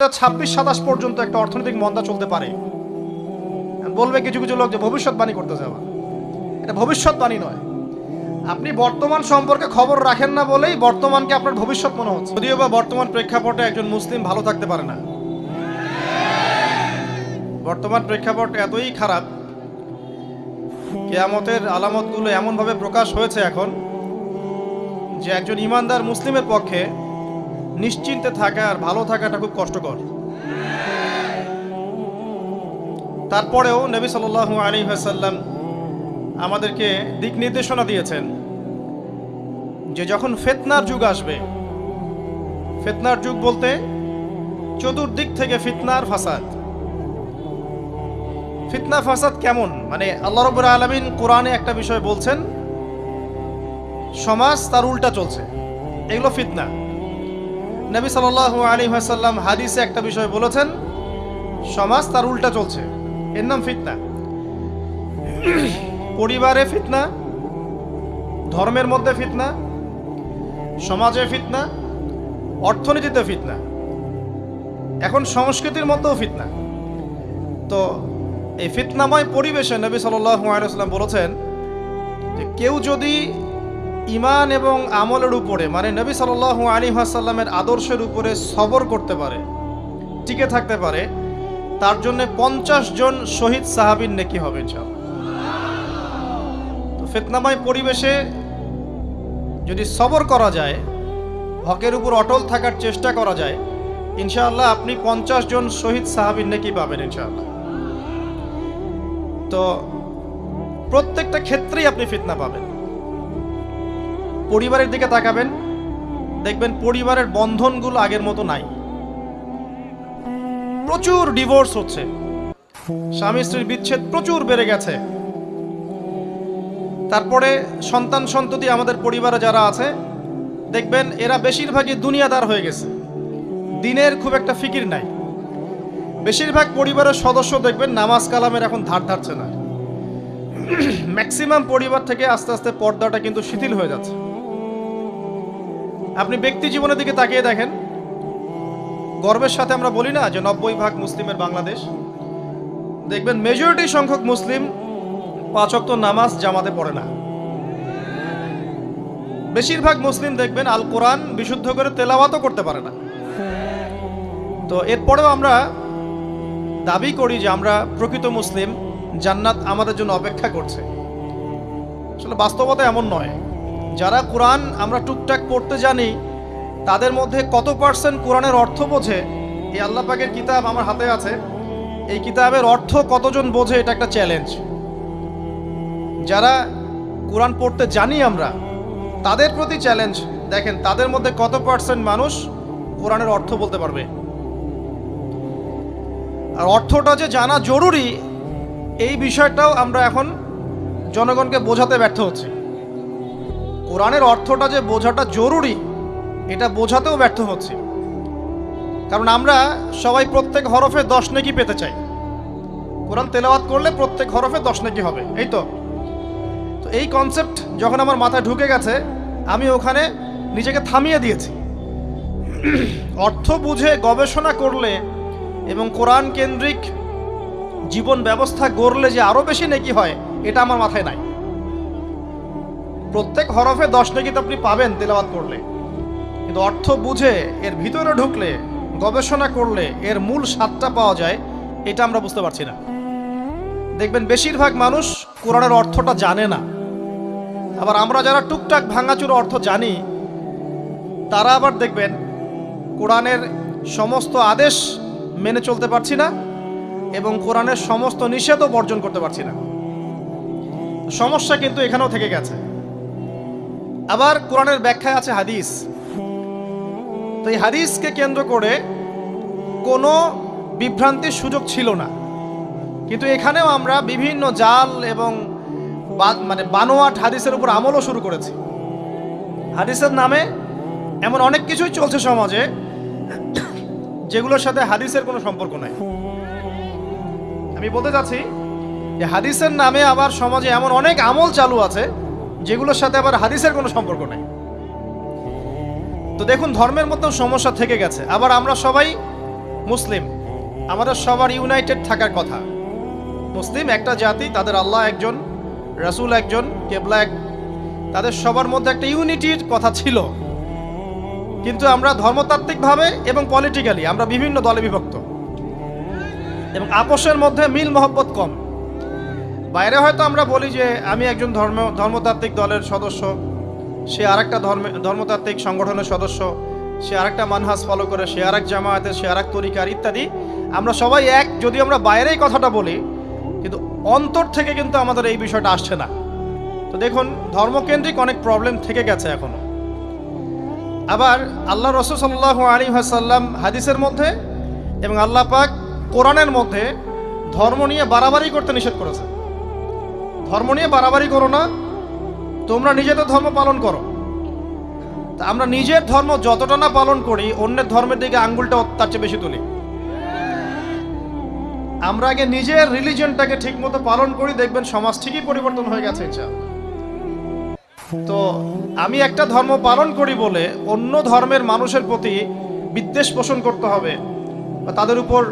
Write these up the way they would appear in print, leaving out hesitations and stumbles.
26-27 পর্যন্ত একটা অর্থনৈতিক মন্দা চলতে পারে। বলবে কিছু কিছু লোক যে ভবিষ্যৎবাণী করতে যাওয়া, এটা ভবিষ্যৎবাণী নয়। আপনি বর্তমান সম্পর্কে খবর রাখেন না বলেই বর্তমানকে আপনার ভবিষ্যৎ মনে হচ্ছে। যদিও বা বর্তমান প্রেক্ষাপটে একজন মুসলিম ভালো থাকতে পারে না। বর্তমান প্রেক্ষাপট এতই খারাপ, কিয়ামতের আলামতগুলো এমনভাবে প্রকাশ হয়েছে এখন যে একজন ইমানদার মুসলিমের পক্ষে নিশ্চিন্তে থাকা আর ভালো থাকাটা খুব কষ্টকর। তারপরেও নবী সাল্লাল্লাহু আলাইহি ওয়াসাল্লাম আমাদেরকে দিক নির্দেশনা দিয়েছেন যে যখন ফিতনার যুগ আসবে, ফিতনার যুগ বলতে চতুর্দিক থেকে ফিতনার ফাসাদ। ফিতনা ফাসাদ কেমন? মানে আল্লাহ রাব্বুল আলামিন কোরআনে একটা বিষয় বলছেন, সমাজ তার উল্টা চলছে, এগুলো ফিতনা। নবী সাল্লাল্লাহু আলাইহি ওয়াসাল্লাম হাদিসে একটা বিষয় বলেছেন, সমাজ তার উল্টা চলছে, এর নাম ফিতনা। পরিবারে ফিতনা, ধর্মের মধ্যে ফিতনা, সমাজে ফিতনা, অর্থনীতিতে ফিতনা, এখন সংস্কৃতির মধ্যেও ফিতনা। তো এই ফিতনাময় পরিবেশে নবী সাল্লাল্লাহু আলাইহি ওয়াসাল্লাম বলেছেন যে কেউ যদি ঈমান এবং আমলের উপরে, মানে নবী সাল্লাল্লাহু আলাইহি ওয়াসাল্লামের আদর্শের উপরে সবর করতে পারে, টিকে থাকতে পারে, তার জন্য 50 জন শহীদ সাহাবীর নেকি হবে ইনশাআল্লাহ। তো ফিতনাময় পরিবেশে যদি সবর করা যায়, হকের উপর অটল থাকার চেষ্টা করা যায়, ইনশাআল্লাহ আপনি 50 জন শহীদ সাহাবীর নেকি পাবেন ইনশাআল্লাহ। তো প্রত্যেকটা ক্ষেত্রেই আপনি ফিতনা পাবেন। পরিবারের দিকে তাকাবেন, দেখবেন পরিবারের বন্ধনগুলো আগের মতো নাই, প্রচুর ডিভোর্স হচ্ছে, স্বামী স্ত্রীর বিচ্ছেদ প্রচুর বেড়ে গেছে। তারপরে সন্তান সন্ততি আমাদের পরিবারে যারা আছে, দেখবেন এরা বেশিরভাগই দুনিয়াদার হয়ে গেছে, দিনের খুব একটা ফিকির নাই। বেশিরভাগ পরিবারের সদস্য দেখবেন নামাজ কালামের এখন ধার ধারছে না। ম্যাক্সিমাম পরিবার থেকে আস্তে আস্তে পর্দাটা কিন্তু শিথিল হয়ে যাচ্ছে। আপনি ব্যক্তি জীবনের দিকে তাকিয়ে দেখেন, গর্বের সাথে আমরা বলি না যে 90% মুসলিমের বাংলাদেশ, দেখবেন মেজরিটি সংখ্যক মুসলিম 5 ওয়াক্ত নামাজ জামাতে পড়ে না। বেশিরভাগ মুসলিম দেখবেন আল কোরআন বিশুদ্ধ করে তেলাওয়াতও করতে পারে না। তো এরপরেও আমরা দাবি করি যে আমরা প্রকৃত মুসলিম, জান্নাত আমাদের জন্য অপেক্ষা করছে। আসলে বাস্তবতা এমন নয়। যারা কোরআন আমরা টুকটাক পড়তে জানি, তাদের মধ্যে কত পার্সেন্ট কোরআনের অর্থ বোঝে? এই আল্লাহ পাকের কিতাব আমার হাতে আছে, এই কিতাবের অর্থ কতজন বোঝে? এটা একটা চ্যালেঞ্জ। যারা কোরআন পড়তে জানি আমরা, তাদের প্রতি চ্যালেঞ্জ, দেখেন তাদের মধ্যে কত পার্সেন্ট মানুষ কোরআনের অর্থ বলতে পারবে। আর অর্থটা যে জানা জরুরি, এই বিষয়টাও আমরা এখন জনগণকে বোঝাতে ব্যর্থ হচ্ছি। কোরআনের অর্থটা যে বোঝাটা জরুরি, এটা বোঝাতেও ব্যর্থ হচ্ছি। কারণ আমরা সবাই প্রত্যেক হরফে 10 নেকি পেতে চাই। কোরআন তেলাওয়াত করলে প্রত্যেক হরফে 10 নেকি হবে, এই তো। তো এই কনসেপ্ট যখন আমার মাথায় ঢুকে গেছে, আমি ওখানে নিজেকে থামিয়ে দিয়েছি। অর্থ বুঝে গবেষণা করলে এবং কোরআন কেন্দ্রিক জীবন ব্যবস্থা গড়লে যে আরো বেশি নেকি হয়, এটা আমার মাথায় নাই। প্রত্যেক হরফে 10 নেকি তো আপনি পাবেন তেলাওয়াত করলে, কিন্তু অর্থ বুঝে এর ভিতরে ঢুকলে, গবেষণা করলে এর মূল স্বাদটা পাওয়া যায়, এটা আমরা বুঝতে পারছি না। দেখবেন বেশিরভাগ মানুষ কোরআনের অর্থটা জানে না। আবার আমরা যারা টুকটাক ভাঙাচুরো অর্থ জানি, তারা আবার দেখবেন কোরআনের সমস্ত আদেশ মেনে চলতে পারছি না এবং কোরআনের সমস্ত নিষেধও বর্জন করতে পারছি না। সমস্যা কিন্তু এখানেও থেকে গেছে। আবার কোরআনের ব্যাখ্যায় আছে হাদিস। তো এই হাদিসকে কেন্দ্র করে কোনো বিভ্রান্তির সুযোগ ছিল না, কিন্তু এখানেও আমরা বিভিন্ন জাল এবং মানে বানোয়াট হাদিসের উপর আমলও শুরু করেছি। হাদিসের নামে এমন অনেক কিছুই চলছে সমাজে, যেগুলোর সাথে হাদিসের কোনো সম্পর্ক নাই। আমি বলতে চাচ্ছি যে হাদিসের নামে আবার সমাজে এমন অনেক আমল চালু আছে, যেগুলোর সাথে আবার হাদিসের কোনো সম্পর্ক নেই। তো দেখুন, ধর্মের মধ্যেও সমস্যা থেকে গেছে। আবার আমরা সবাই মুসলিম, আমাদের সবার ইউনাইটেড থাকার কথা। মুসলিম একটা জাতি, তাদের আল্লাহ একজন, রাসূল একজন, কেবলা এক, তাদের সবার মধ্যে একটা ইউনিটির কথা ছিল। কিন্তু আমরা ধর্মতাত্ত্বিকভাবে এবং পলিটিক্যালি আমরা বিভিন্ন দলে বিভক্ত এবং আপোষের মধ্যে মিল মহব্বত কম। বাইরে হয়তো আমরা বলি যে আমি একজন ধর্মতাত্ত্বিক দলের সদস্য, সে আরেকটা ধর্মতাত্ত্বিক সংগঠনের সদস্য, সে আরেকটা মানহাজ ফলো করে, সে আরেক জামায়াতের, সে আরেক তরিকার ইত্যাদি। আমরা সবাই এক, যদি আমরা বাইরেই কথাটা বলি, কিন্তু অন্তর থেকে কিন্তু আমাদের এই বিষয়টা আসছে না। তো দেখুন, ধর্মকেন্দ্রিক অনেক প্রবলেম থেকে গেছে এখনো। আবার আল্লাহ রাসূল সাল্লাল্লাহু আলাইহি ওয়াসাল্লাম হাদিসের মধ্যে এবং আল্লাহ পাক কোরআনের মধ্যে ধর্ম নিয়ে বাড়াবাড়ি করতে নিষেধ করেছে। ধর্ম নিয়ে বাড়াবাড়ি করো না, তোমরা নিজেদের ধর্ম পালন করো। তা আমরা নিজের ধর্ম যতটা না পালন করি, অন্যের ধর্মের দিকে আঙ্গুলটা তার চেয়ে বেশি তুলি। আমরা আগে নিজের রিলিজিয়নটাকে ঠিক মতো পালন করি, দেখবেন সমাজ ঠিকই পরিবর্তন হয়ে গেছে ইনশাআল্লাহ। তো আমি একটা ধর্ম পালন করি বলে অন্য ধর্মের মানুষের প্রতি বিদ্বেষ পোষণ করতে হবে বা তাদের উপর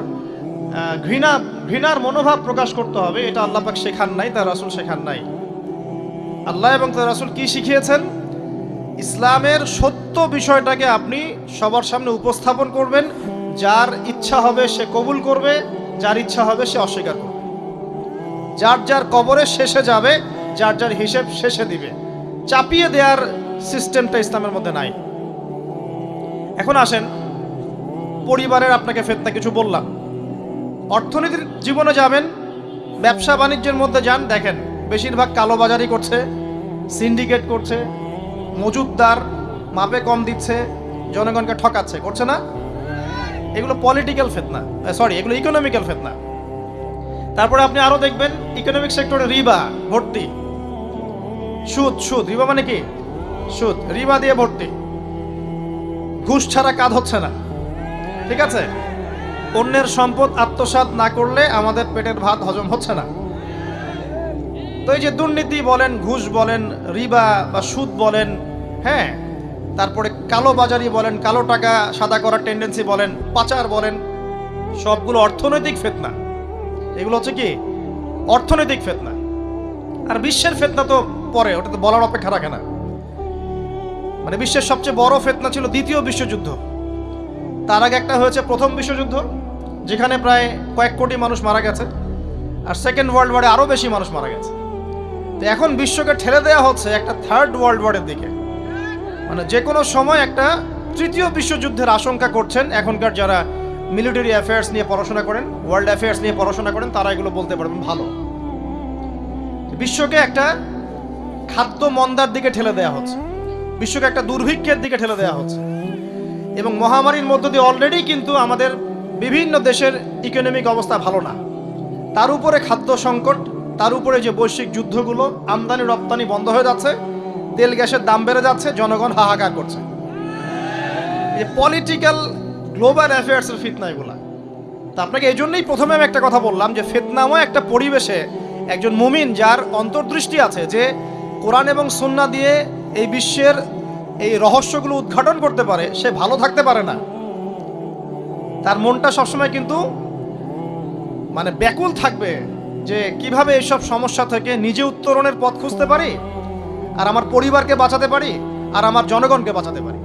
ঘৃণার মনোভাব প্রকাশ করতে হবে, এটা আল্লাহ পাক শেখান নাই, তার রাসূল শেখান নাই। আল্লাহ এবং তার রাসূল কি শিখিয়েছেন? ইসলামের সত্য বিষয়টাকে আপনি সবার সামনে উপস্থাপন করবেন, যার ইচ্ছা হবে সে কবুল করবে, যার ইচ্ছা হবে সে অস্বীকার করবে। যার যার কবরে শেষে যাবে, যার যার হিসেব শেষে দিবে। চাপিয়ে দেওয়ার সিস্টেমটা ইসলামের মধ্যে নাই। এখন আসেন, পরিবারের আপনাকে ফিতনা কিছু বললাম। অর্থনীতির জীবনে যাবেন, ব্যবসা বাণিজ্যের মধ্যে যান, দেখেন বেশিরভাগ কালোবাজারি করছে, সিন্ডিকেট করছে, মজুতদার মাপে কম দিচ্ছে, জনগণকে ঠকাচ্ছে, করছে না? এগুলো পলিটিক্যাল ফিতনা, এগুলো ইকোনমিক্যাল ফিতনা। তারপরে আপনি আরো দেখবেন ইকোনমিক সেক্টরে রিবা ভর্তি, সুদ। রিবা মানে কি? সুদ, রিবা দিয়ে ভর্তি। ঘুষ ছাড়া কাজ হচ্ছে না, ঠিক আছে? অন্যের সম্পদ আত্মসাৎ না করলে আমাদের পেটের ভাত হজম হচ্ছে না। তো এই যে দুর্নীতি বলেন, ঘুষ বলেন, রিবা বা সুদ বলেন, হ্যাঁ, তারপরে কালো বাজারি বলেন, কালো টাকা সাদা করার টেন্ডেন্সি বলেন, পাচার বলেন, সবগুলো অর্থনৈতিক ফিতনা। এগুলো হচ্ছে কি? অর্থনৈতিক ফিতনা। আর বিশ্বের ফিতনা তো পরে, ওটা তো বলার অপেক্ষা রাখে না। মানে বিশ্বের সবচেয়ে বড় ফিতনা ছিল দ্বিতীয় বিশ্বযুদ্ধ। তার আগে একটা হয়েছে প্রথম বিশ্বযুদ্ধ, যেখানে প্রায় কয়েক কোটি মানুষ মারা গেছে, আর সেকেন্ড ওয়ার্ল্ড ওয়ারে আরো বেশি মানুষ মারা গেছে। তো এখন বিশ্বকে ঠেলে দেওয়া হচ্ছে একটা থার্ড ওয়ার্ল্ড ওয়ারের দিকে। মানে যে কোনো সময় একটা তৃতীয় বিশ্বযুদ্ধের আশঙ্কা করছেন এখনকার যারা মিলিটারি অ্যাফেয়ার্স নিয়ে পড়াশোনা করেন, ওয়ার্ল্ড অ্যাফেয়ার্স নিয়ে পড়াশোনা করেন, তারা এগুলো বলতে পারবেন ভালো। বিশ্বকে একটা খাদ্য মন্দার দিকে ঠেলে দেওয়া হচ্ছে, বিশ্বকে একটা দুর্ভিক্ষের দিকে ঠেলে দেওয়া হচ্ছে। এবং মহামারীর মধ্য দিয়ে অলরেডি কিন্তু আমাদের বিভিন্ন দেশের ইকোনমিক অবস্থা ভালো না, তার উপরে খাদ্য সংকট, তার উপরে যে বৈশ্বিক যুদ্ধগুলো, আমদানি রপ্তানি বন্ধ হয়ে যাচ্ছে, তেল গ্যাসের দাম বেড়ে যাচ্ছে, জনগণ হাহাকার করছে। এই পলিটিক্যাল গ্লোবাল অ্যাফেয়ার্সের ফিতনা এগুলা। তা আপনাকে এই জন্যই প্রথমে আমি একটা কথা বললাম যে ফিতনাময় একটা পরিবেশে একজন মুমিন যার অন্তর্দৃষ্টি আছে, যে কোরআন এবং সুন্নাহ দিয়ে এই বিশ্বের এই রহস্যগুলো উদ্ঘাটন করতে পারে, সে ভালো থাকতে পারে না। তার মনটা সবসময় কিন্তু মানে ব্যাকুল থাকবে যে কিভাবে এইসব সমস্যা থেকে নিজে উত্তরণের পথ খুঁজতে পারি, আর আমার পরিবারকে বাঁচাতে পারি, আর আমার জনগণকে বাঁচাতে পারি।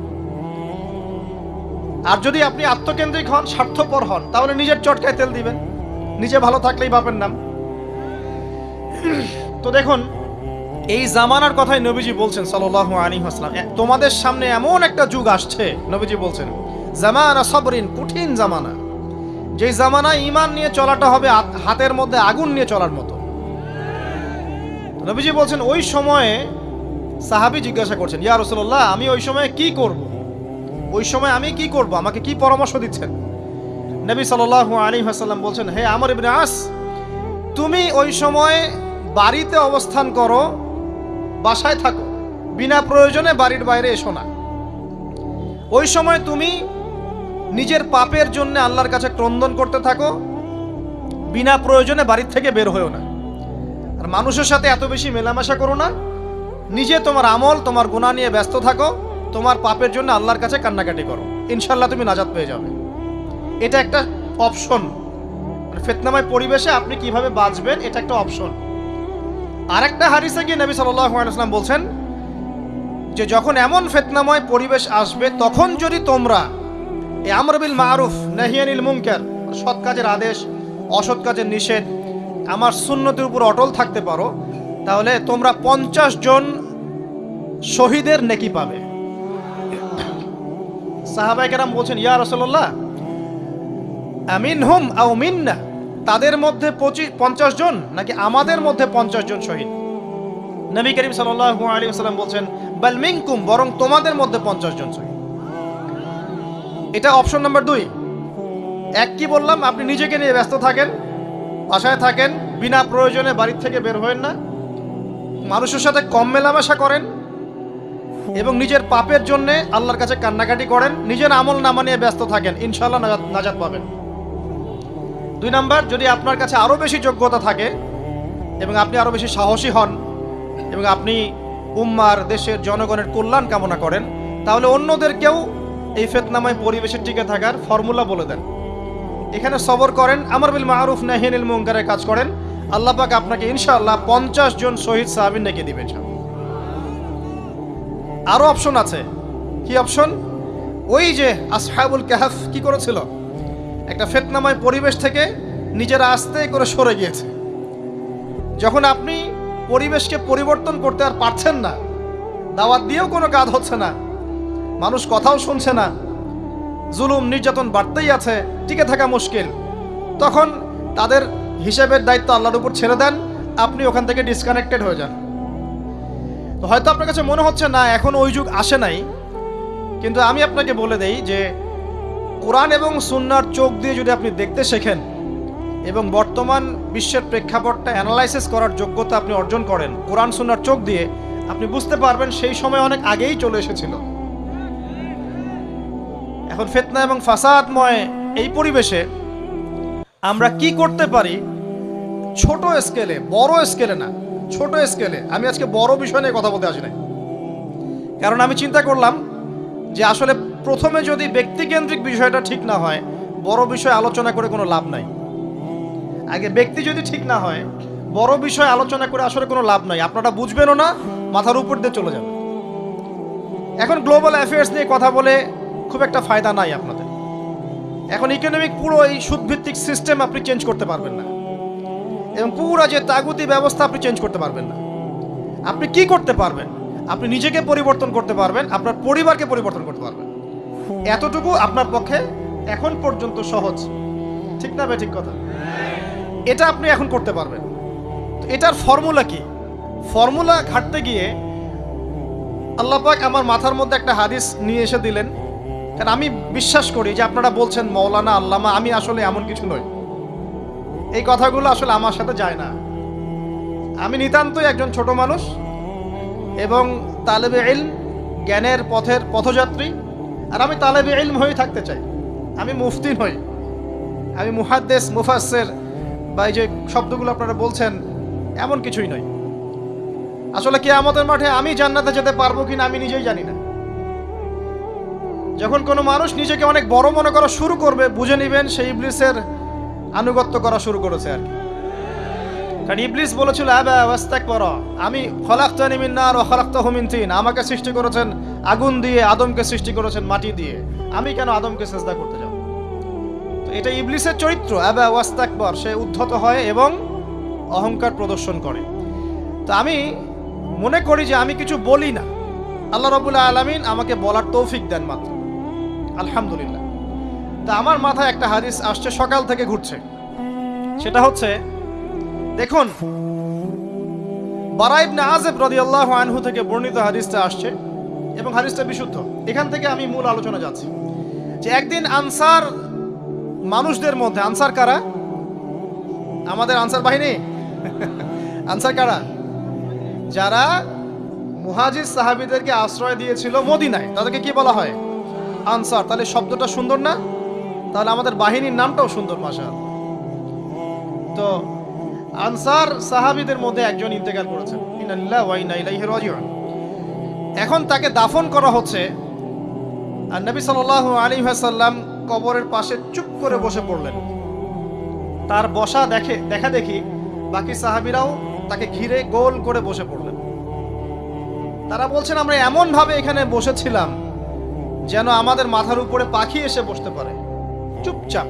আর যদি আপনি আত্মকেন্দ্রিক হন, স্বার্থপর হন, তাহলে নিজের চটকায় তেল দিবেন, নিজে ভালো থাকলেই বাপের নাম। তো দেখুন, এই জামানার কথাই নবীজি বলছেন সাল্লাল্লাহু আলাইহি ওয়াসাল্লাম, তোমাদের সামনে এমন একটা যুগ আসছে, নবীজি বলছেন জামানা সবরিন, কঠিন জামানা, যে জামানায় ঈমান নিয়ে চলাটা হবে হাতের মধ্যে আগুন নিয়ে চলার মতো। নবীজি বলছেন ওই সময়ে সাহাবী জিজ্ঞাসা করছেন, ইয়া রাসূলুল্লাহ, আমি ওই সময়ে কি করব? ওই সময় আমি কি করব? আমাকে কি পরামর্শ দিচ্ছেন? নবী সাল্লাল্লাহু আলাইহি ওয়াসাল্লাম বলছেন, হে আমর ইবনে আস, তুমি ওই সময় বাড়িতে অবস্থান করো, বাসায় থাকো, বিনা প্রয়োজনে বাড়ির বাইরে এসো না। ওই সময় তুমি নিজের পাপের জন্য আল্লাহর কাছে ক্রন্দন করতে থাকো, বিনা প্রয়োজনে বাড়ির থেকে বের হয়েও না। আর মানুষের সাথে এত বেশি মেলামেশা করো না, নিজে তোমার আমল, তোমার গুনাহ নিয়ে ব্যস্ত থাকো, তোমার পাপের জন্য আল্লাহর কাছে কান্নাকাটি করো, ইনশাআল্লাহ তুমি নাজাত পেয়ে যাবে। এটা একটা অপশন, ফিতনাময় পরিবেশে আপনি কিভাবে বাঁচবেন এটা একটা অপশন। আরেকটা হাদিসে গিয়ে নবী সাল্লাল্লাহু আলাইহি ওয়াসাল্লাম বলছেন যে যখন এমন ফিতনাময় পরিবেশ আসবে তখন যদি তোমরা এই আমর বিল মারুফ নাহি আনিল মুনকার, সৎ কাজের আদেশ অসৎ কাজের নিষেধ, আমার সুন্নতের উপর অটল থাকতে পারো, তাহলে তোমরা 50 জন শহীদের নেকি পাবে। সাহাবায়ে কেরাম বলছেন, ইয়া রাসূলুল্লাহ আমিনহুম আও মিন্না, তাদের মধ্যে 50 জন নাকি আমাদের মধ্যে 50 জন শহীদ? নবী করিম সাল্লাল্লাহু আলাইহি ওয়াসাল্লাম বলছেন, বাল মিনকুম, বরং তোমাদের মধ্যে 50 জন শহীদ। এটা অপশন নাম্বার 2। এক কি বললাম, আপনি নিজেকে নিয়ে ব্যস্ত থাকেন, বাসায় থাকেন, বিনা প্রয়োজনে বাড়ি থেকে বের হবেন না, মানুষের সাথে কম মেলামেশা করেন এবং নিজের পাপের জন্য আল্লাহর কাছে কান্নাকাটি করেন, নিজের আমল নামা নিয়ে ব্যস্ত থাকেন, ইনশাআল্লাহ নাজাত পাবেন। 2 নাম্বার, যদি আপনার কাছে আরো বেশি যোগ্যতা থাকে এবং আপনি আরো বেশি সাহসী হন এবং আপনি উম্মার দেশের জনগণের কল্যাণ কামনা করেন, তাহলে অন্যদেরকেও এই ফিতনাময় পরিবেশে টিকে থাকার ফর্মুলা বলে দেন। এখানে সবর করেন, আমর বিল মারুফ নাহি আনিল মুনকারের কাজ করেন, আল্লাহ পাক আপনাকে ইনশাআল্লাহ 50 জন শহীদ সাহাবী নেকি দিবেন। আরো অপশন আছে। কি অপশন? ওই যে আসহাবুল কাহফ কি করেছিল, একটা ফিতনাময় পরিবেশ থেকে নিজেরা আস্তে করে সরে গিয়েছে। যখন আপনি পরিবেশকে পরিবর্তন করতে আর পারছেন না, দাওয়াত দিয়েও কোনো কাজ হচ্ছে না, মানুষ কথাও শুনছে না, জুলুম নির্যাতন বাড়তেই আছে, টিকে থাকা মুশকিল, তখন তাদের হিসেবের দায়িত্ব আল্লাহর উপর ছেড়ে দেন, আপনি ওখান থেকে ডিসকানেক্টেড হয়ে যান। তো হয়তো আপনার কাছে মনে হচ্ছে না এখন ওই যুগ আসে নাই, কিন্তু আমি আপনাকে বলে দেই যে কোরআন এবং সুন্নাহর চোখ দিয়ে যদি আপনি দেখতে শেখেন এবং বর্তমান বিশ্বের প্রেক্ষাপটটা অ্যানালাইসিস করার যোগ্যতা আপনি অর্জন করেন কোরআন সুন্নাহর চোখ দিয়ে, আপনি বুঝতে পারবেন সেই সময় অনেক আগেই চলে এসেছিল। এখন ফিতনা এবং ফাসাদময় এই পরিবেশে আমরা কি করতে পারি, ছোট স্কেলে, বড় স্কেলে না, ছোট স্কেলে। আমি আজকে বড় বিষয় নিয়ে কথা বলতে আসি নাই, কারণ আমি চিন্তা করলাম যে আসলে প্রথমে যদি ব্যক্তিকেন্দ্রিক বিষয়টা ঠিক না হয়, বড় বিষয় আলোচনা করে কোনো লাভ নাই। আগে ব্যক্তি যদি ঠিক না হয়, বড় বিষয় আলোচনা করে আসলে কোনো লাভ নাই, আপনারা বুঝবেনও না, মাথার উপর দিয়ে চলে যাবে। এখন গ্লোবাল অ্যাফেয়ার্স নিয়ে কথা বলে খুব একটা ফায়দা নাই আপনাদের। এখন ইকোনমিক পুরো এই সুদভিত্তিক সিস্টেম আপনি চেঞ্জ করতে পারবেন না, এবং পুরো যে তাগুতি ব্যবস্থা আপনি চেঞ্জ করতে পারবেন না। আপনি কি করতে পারবেন? আপনি নিজেকে পরিবর্তন করতে পারবেন, আপনার পরিবারকে পরিবর্তন করতে পারবেন। এতটুকু আপনার পক্ষে এখন পর্যন্ত সহজ, ঠিক না ভাই? ঠিক কথা। এটা আপনি এখন করতে পারবেন। তো এটার ফর্মুলা কি? ফর্মুলা ঘাটতে গিয়ে আল্লাহ পাক আমার মাথার মধ্যে একটা হাদিস নিয়ে এসে দিলেন, কারণ আমি বিশ্বাস করি যে আপনারা বলছেন মৌলানা আল্লামা, আমি আসলে এমন কিছু নই, এই কথাগুলো আসলে আমার সাথে যায় না। আমি নিতান্তই একজন ছোট মানুষ এবং তালেবে ইলম, জ্ঞানের পথের পথযাত্রী, আর আমি তালেবে ইলম হয়ে থাকতে চাই। আমি মুফতি নই, আমি মুহাদ্দিস, মুফাসসির বা এই যে শব্দগুলো আপনারা বলছেন, এমন কিছুই নয়। আসলে কিয়ামতের মাঠে আমি জান্নাতে যেতে পারবো কিনা আমি নিজেই জানি না। যখন কোনো মানুষ নিজেকে অনেক বড় মনে করা শুরু করবে, বুঝে নেবেন সেই ইবলিসের আনুগত্য করা শুরু করেছে আর কি। কারণ ইবলিস বলেছিল আবা ওয়াস্তাকবারা, আমি খলাকতানি মিন নার ওয়া খলাকতাহু মিন তিন, আমাকে সৃষ্টি করেছেন আগুন দিয়ে, আদমকে সৃষ্টি করেছেন মাটি দিয়ে, আমি কেন আদমকে সিজদা করতে যাব? তো এটা ইবলিসের চরিত্র, আবা ওয়াস্তাকবার, সে উদ্ধত হয় এবং অহংকার প্রদর্শন করে। তো আমি মনে করি যে আমি কিছু বলি না, আল্লাহ রাব্বুল আলামিন আমাকে বলার তৌফিক দেন মাত্র, আলহামদুলিল্লাহ। তা আমার মাথায় একটা হাদিস আসছে, সকাল থেকে ঘুরছে। সেটা হচ্ছে, দেখুন, বারা ইবনে আযিব রাদিয়াল্লাহু আনহু থেকে বর্ণিত হাদিসটা আসছে এবং হাদিসটা বিশুদ্ধ। এখান থেকে আমি মূল আলোচনা যাচ্ছি যে একদিন আনসার মানুষদের মধ্যে, আনসার কারা? আমাদের আনসার বাহিনী। আনসার কারা? যারা মুহাজির সাহাবীদেরকে আশ্রয় দিয়েছিল মদিনায়, তাদেরকে কি বলা হয়? আনসার। তাহলে শব্দটা সুন্দর না? তাহলে আমাদের বাহিনীর নামটাও সুন্দর, মাশাআল্লাহ। তো আনসার সাহাবীদের মধ্যে একজন ইন্তেকাল করেছেন, ইন্না লিল্লাহি ওয়া ইন্না ইলাইহি রাজিউন। এখন তাকে দাফন করা হচ্ছে, আর নবী সাল্লাল্লাহু আলাইহি ওয়াসাল্লাম কবরের পাশে চুপ করে বসে পড়লেন। তার বসা দেখা দেখি বাকি সাহাবীরাও তাকে ঘিরে গোল করে বসে পড়লেন। তারা বলছেন, আমরা এমন ভাবে এখানে বসেছিলাম যেন আমাদের মাথার উপরে পাখি এসে বসতে পারে, চুপচাপ,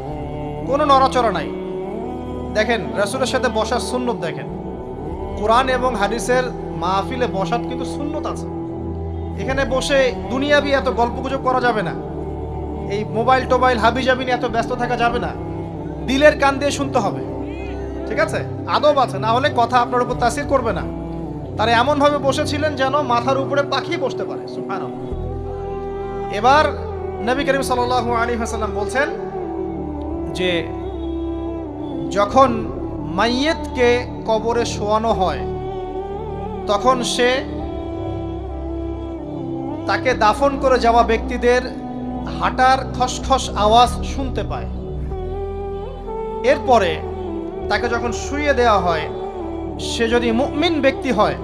কোনো নড়াচড়া নাই। দেখেন রাসূলের সাথে বসার সুন্নত দেখেন, কোরআন এবং হাদিসের মাহফিলে বসার কিন্তু সুন্নত আছে। এখানে বসে দুনিয়াবি এত গল্পগুজব করা যাবে না, এই মোবাইল টোবাইল হাবিজাবি নিয়ে এত ব্যস্ত থাকা যাবে না, দিলের কান দিয়ে শুনতে হবে, ঠিক আছে? আদব আছে, না হলে কথা আপনার উপর তাসির করবে না। তারা এমনভাবে বসেছিলেন যেন মাথার উপরে পাখি বসতে পারে, সুবহানাল্লাহ। এবার নবী করিম সাল্লাল্লাহু আলাইহি ওয়াসাল্লাম বলছেন যে যখন মাইয়েতকে কবরে শোয়ানো হয় তখন সে তাকে দাফন করে যাওয়া ব্যক্তিদের হাঁটার খসখস আওয়াজ শুনতে পায়। এরপরে তাকে যখন শুইয়ে দেওয়া হয়, সে যদি মুমিন ব্যক্তি হয়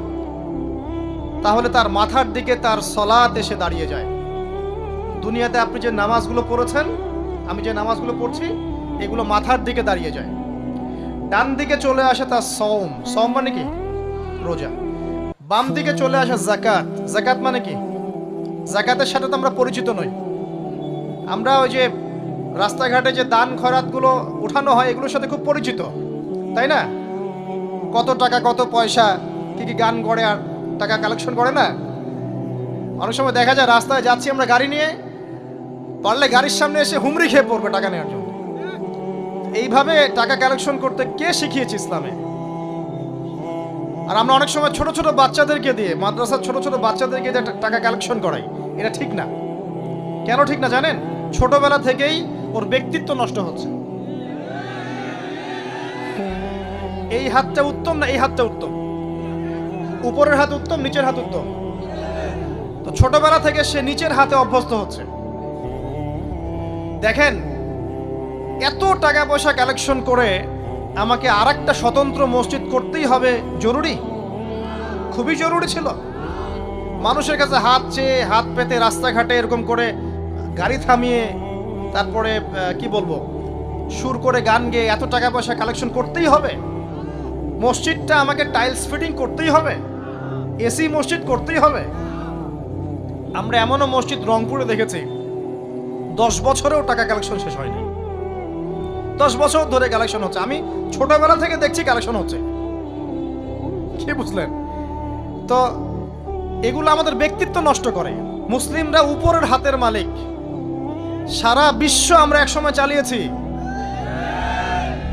তাহলে তার মাথার দিকে তার সলাত এসে দাঁড়িয়ে যায়। দুনিয়াতে আপনি যে নামাজগুলো পড়েছেন, আমি যে নামাজগুলো পড়ছি, এগুলো মাথার দিকে দাঁড়িয়ে যায়। ডান দিকে চলে আসে তার সওম মানে কি? রোজা। বাম দিকে চলে আসে জাকাত মানে কি? জাকাতের সাথে তো আমরা পরিচিত নই। আমরা ওই যে রাস্তাঘাটে যে দান খয়রাতগুলো উঠানো হয় এগুলোর সাথে খুব পরিচিত, তাই না? কত টাকা কত পয়সা কি কি গান করে আর টাকা কালেকশন করে না। অনেক সময় দেখা যায় রাস্তায় যাচ্ছি আমরা গাড়ি নিয়ে, পারলে গাড়ির সামনে এসে হুমড়ি খেয়ে পড়বে টাকা নেওয়ার জন্য। এইভাবে টাকা কালেকশন করতে কে শিখিয়েছে ইসলামে? আর আমরা অনেক সময় ছোট ছোট বাচ্চাদেরকে দিয়ে, মাদ্রাসার ছোট ছোট বাচ্চাদেরকে দিয়ে টাকা কালেকশন করাই। এটা ঠিক না। কেন ঠিক না জানেন? ছোটবেলা থেকেই ওর ব্যক্তিত্ব নষ্ট হচ্ছে। এই হাতটা উত্তম না এই হাতটা উত্তম? উপরের হাত উত্তম, নিচের হাত উত্তম? তো ছোটবেলা থেকে সে নিচের হাতে অভ্যস্ত হচ্ছে। দেখেন, এত টাকা পয়সা কালেকশন করে আমাকে আরেকটা স্বতন্ত্র মসজিদ করতেই হবে জরুরি? খুবই জরুরি ছিল। মানুষের কাছে হাত চেয়ে, হাত পেতে রাস্তাঘাটে এরকম করে গাড়ি থামিয়ে, তারপরে কি বলবো, সুর করে গান গেয়ে এত টাকা পয়সা কালেকশন করতেই হবে? মসজিদটা আমাকে টাইলস ফিটিং করতেই হবে? এসি মসজিদ করতেই হবে? আমরা এমনও মসজিদ রংপুরে দেখেছি 10 বছরেও টাকা কালেকশন শেষ হয়নি। 10 বছর ধরে কালেকশন হচ্ছে। আমি ছোটবেলা থেকে দেখছি কালেকশন হচ্ছে। কি বুঝলেন? তো এগুলো আমাদের ব্যক্তিত্ব নষ্ট করে। মুসলিমরা উপরের হাতের মালিক। সারা বিশ্ব আমরা একসময় চালিয়েছি।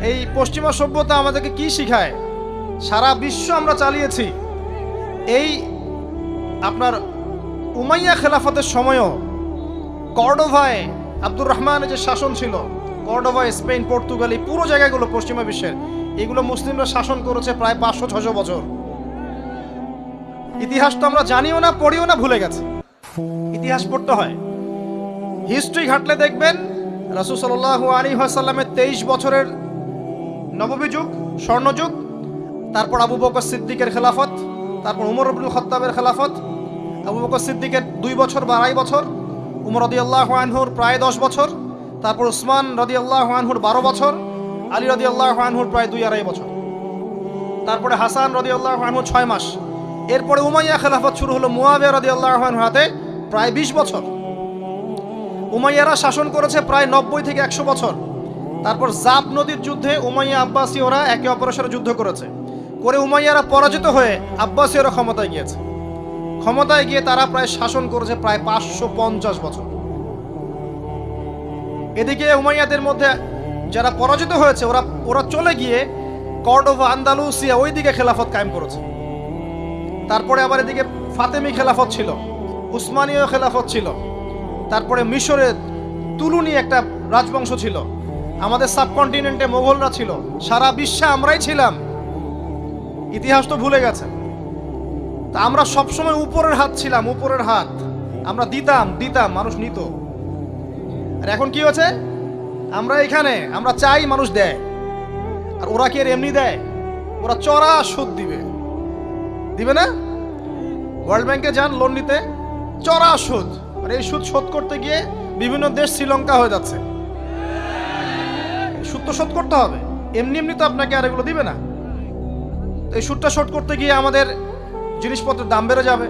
এই পশ্চিমা সভ্যতা আমাদেরকে কি শিখায়? সারা বিশ্ব আমরা চালিয়েছি। এই আপনার উমাইয়া খেলাফতের সময়ও কর্ডোভায় আব্দুর রহমানের যে শাসন ছিল, কর্ডোভায়, স্পেন, পর্তুগালি, পুরো জায়গাগুলো পশ্চিমা বিশ্বের, এগুলো মুসলিমরা শাসন করেছে প্রায় 500-600 বছর। ইতিহাস তো আমরা জানিও না, পড়িও না, ভুলে গেছে। ইতিহাস পড়তে হয়। হিস্ট্রি ঘাটলে দেখবেন রাসূল সাল্লাল্লাহু আলাইহি ওয়াসাল্লামের 23 বছরের নববী যুগ, স্বর্ণযুগ, তারপর আবু বকর সিদ্দিকের খেলাফত, তারপর উমর ইবনুল খাত্তাবের খেলাফত। আবু বকর সিদ্দিকের 2 বছর বা 2.5 বছর, উমর রাদিয়াল্লাহু আনহুর প্রায় 10 বছর, তারপর উসমান রাদিয়াল্লাহু আনহুর 12 বছর, আলী রাদিয়াল্লাহু আনহুর প্রায় 2-2.5 বছর, তারপরে হাসান রাদিয়াল্লাহু আনহু 6 মাস। এরপরে উমাইয়া খেলাফত শুরু হলো মুয়াবিয়া রাদিয়াল্লাহু আনহুর হাতে, প্রায় 20 বছর। উমাইয়ারা শাসন করেছে প্রায় 90 থেকে 100 বছর। তারপর জাব নদীর যুদ্ধে উমাইয়া আব্বাসীয়রা একে অপরের সাথে যুদ্ধ করেছে, করে উমাইয়ারা পরাজিত হয়ে আব্বাসীয়রা ক্ষমতায় গিয়েছে। ক্ষমতায় গিয়ে তারা প্রায় শাসন করেছে প্রায় 550 বছর। এদিকে উমাইয়াদের মধ্যে যারা পরাজিত হয়েছে ওরা চলে গিয়ে কর্ডোভা, আন্দালুসিয়া, ওইদিকে খেলাফত কায়েম করেছে। তারপরে আবার এদিকে ফাতেমি খেলাফত ছিল, উসমানীয় খেলাফত ছিল, তারপরে মিশরে তুলুনি একটা রাজবংশ ছিল, আমাদের সাবকন্টিনেন্টে মোগলরা ছিল, সারা বিশ্বে আমরাই ছিলাম। ইতিহাস তো ভুলে গেছে। তা আমরা সবসময় উপরের হাত ছিলাম, উপরের হাত। আমরা দিতাম, মানুষ নিত। আর এখন কি হচ্ছে? আমরা এখানে আমরা চাই, মানুষ দেয়। আর ওরা কি এমনি দেয়? ওরা চড়া সুদ দিবে না? ওয়ার্ল্ড ব্যাংকে যান লোন নিতে, চড়া সুদ। আর এই সুদ শোধ করতে গিয়ে বিভিন্ন দেশ শ্রীলঙ্কা হয়ে যাচ্ছে। সুদ তো শোধ করতে হবে, এমনি এমনি তো আপনাকে আর এগুলো দিবে না। তো এই সুদটা শোধ করতে গিয়ে আমাদের জিনিসপত্রের দাম বেড়ে যাবে,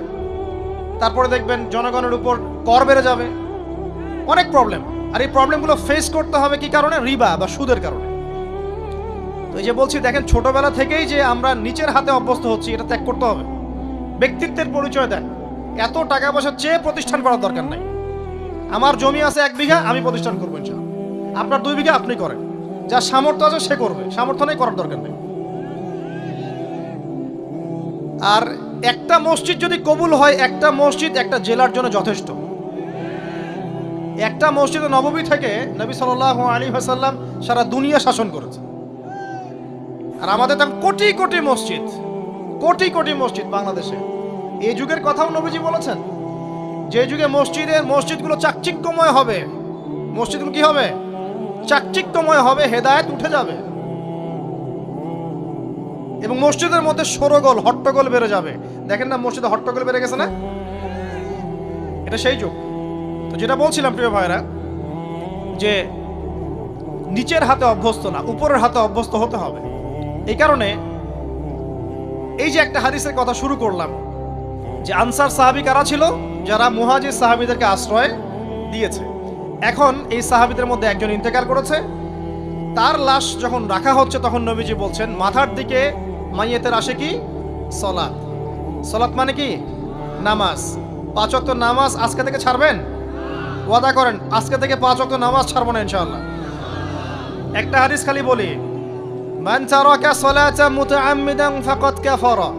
তারপরে দেখবেন জনগণের উপর কর বেড়ে যাবে, অনেক প্রবলেম। আর এই প্রবলেমগুলো ফেস করতে হবে কি কারণে? রিবা বা সুদের কারণে। তো এই যে বলছি, দেখেন ছোটবেলা থেকেই যে আমরা নিচের হাতে অভ্যস্ত হচ্ছি, এটা ত্যাগ করতে হবে। ব্যক্তিত্বের পরিচয় দেন। এত টাকা পয়সা চেয়ে প্রতিষ্ঠান করার দরকার নাই। আমার জমি আছে 1 বিঘা, আমি প্রতিষ্ঠান করবো ইনশাআল্লাহ। আপনার 2 বিঘা আপনি করেন, যার সামর্থ্য আছে সে করবে, সামর্থ্য নেই করার দরকার নেই। আর একটা মসজিদ যদি কবুল হয়, একটা মসজিদ একটা জেলার জন্য যথেষ্ট। একটা মসজিদে নববী থেকে নবী সাল্লাল্লাহু আলাইহি ওয়াসাল্লাম সারা দুনিয়া শাসন করেছে। আর আমাদের তো কোটি কোটি মসজিদ, কোটি কোটি মসজিদ বাংলাদেশে। এই যুগের কথাও নবীজি বলেছেন, যে যুগে মসজিদগুলো চাকচিক্যময় হবে, মসজিদগুলো কি হবে? চাকচিক্যময় হবে, হেদায়েত উঠে যাবে, এবং মসজিদের মধ্যে শোরগোল হট্টগোল বেড়ে যাবে। দেখেন না মসজিদে হট্টগোল বেড়ে গেছে না? এটা সেই যুগ। তো যেটা বলছিলাম প্রিয় ভাইরা, যে নিচের হাতে অভ্যস্ত না, উপরের হাতে অভ্যস্ত হতে হবে। এই কারণে এই যে একটা হাদিসের কথা শুরু করলাম, যে আনসার সাহাবী কারা ছিল? যারা মুহাজির সাহাবীদেরকে আশ্রয় দিয়েছে। এখন এই সাহাবীদের মধ্যে একজন ইন্তেকাল করেছে, তার লাশ যখন রাখা হচ্ছে তখন নবীজি বলছেন, মাথার দিকে মাইয়েতের আসে কি? সলাত। সলাত মানে কি? নামাজ। 5 ওয়াক্ত নামাজ আজকে থেকে ছাড়বেন? ওয়াদা করেন আজকে থেকে 5 ওয়াক্ত নামাজ ছাড়বো না ইনশাআল্লাহ। একটা হাদিস খালি বলি, মান তারাকা সালাতান মুতাআম্মিদান ফাকাদ কাফারা,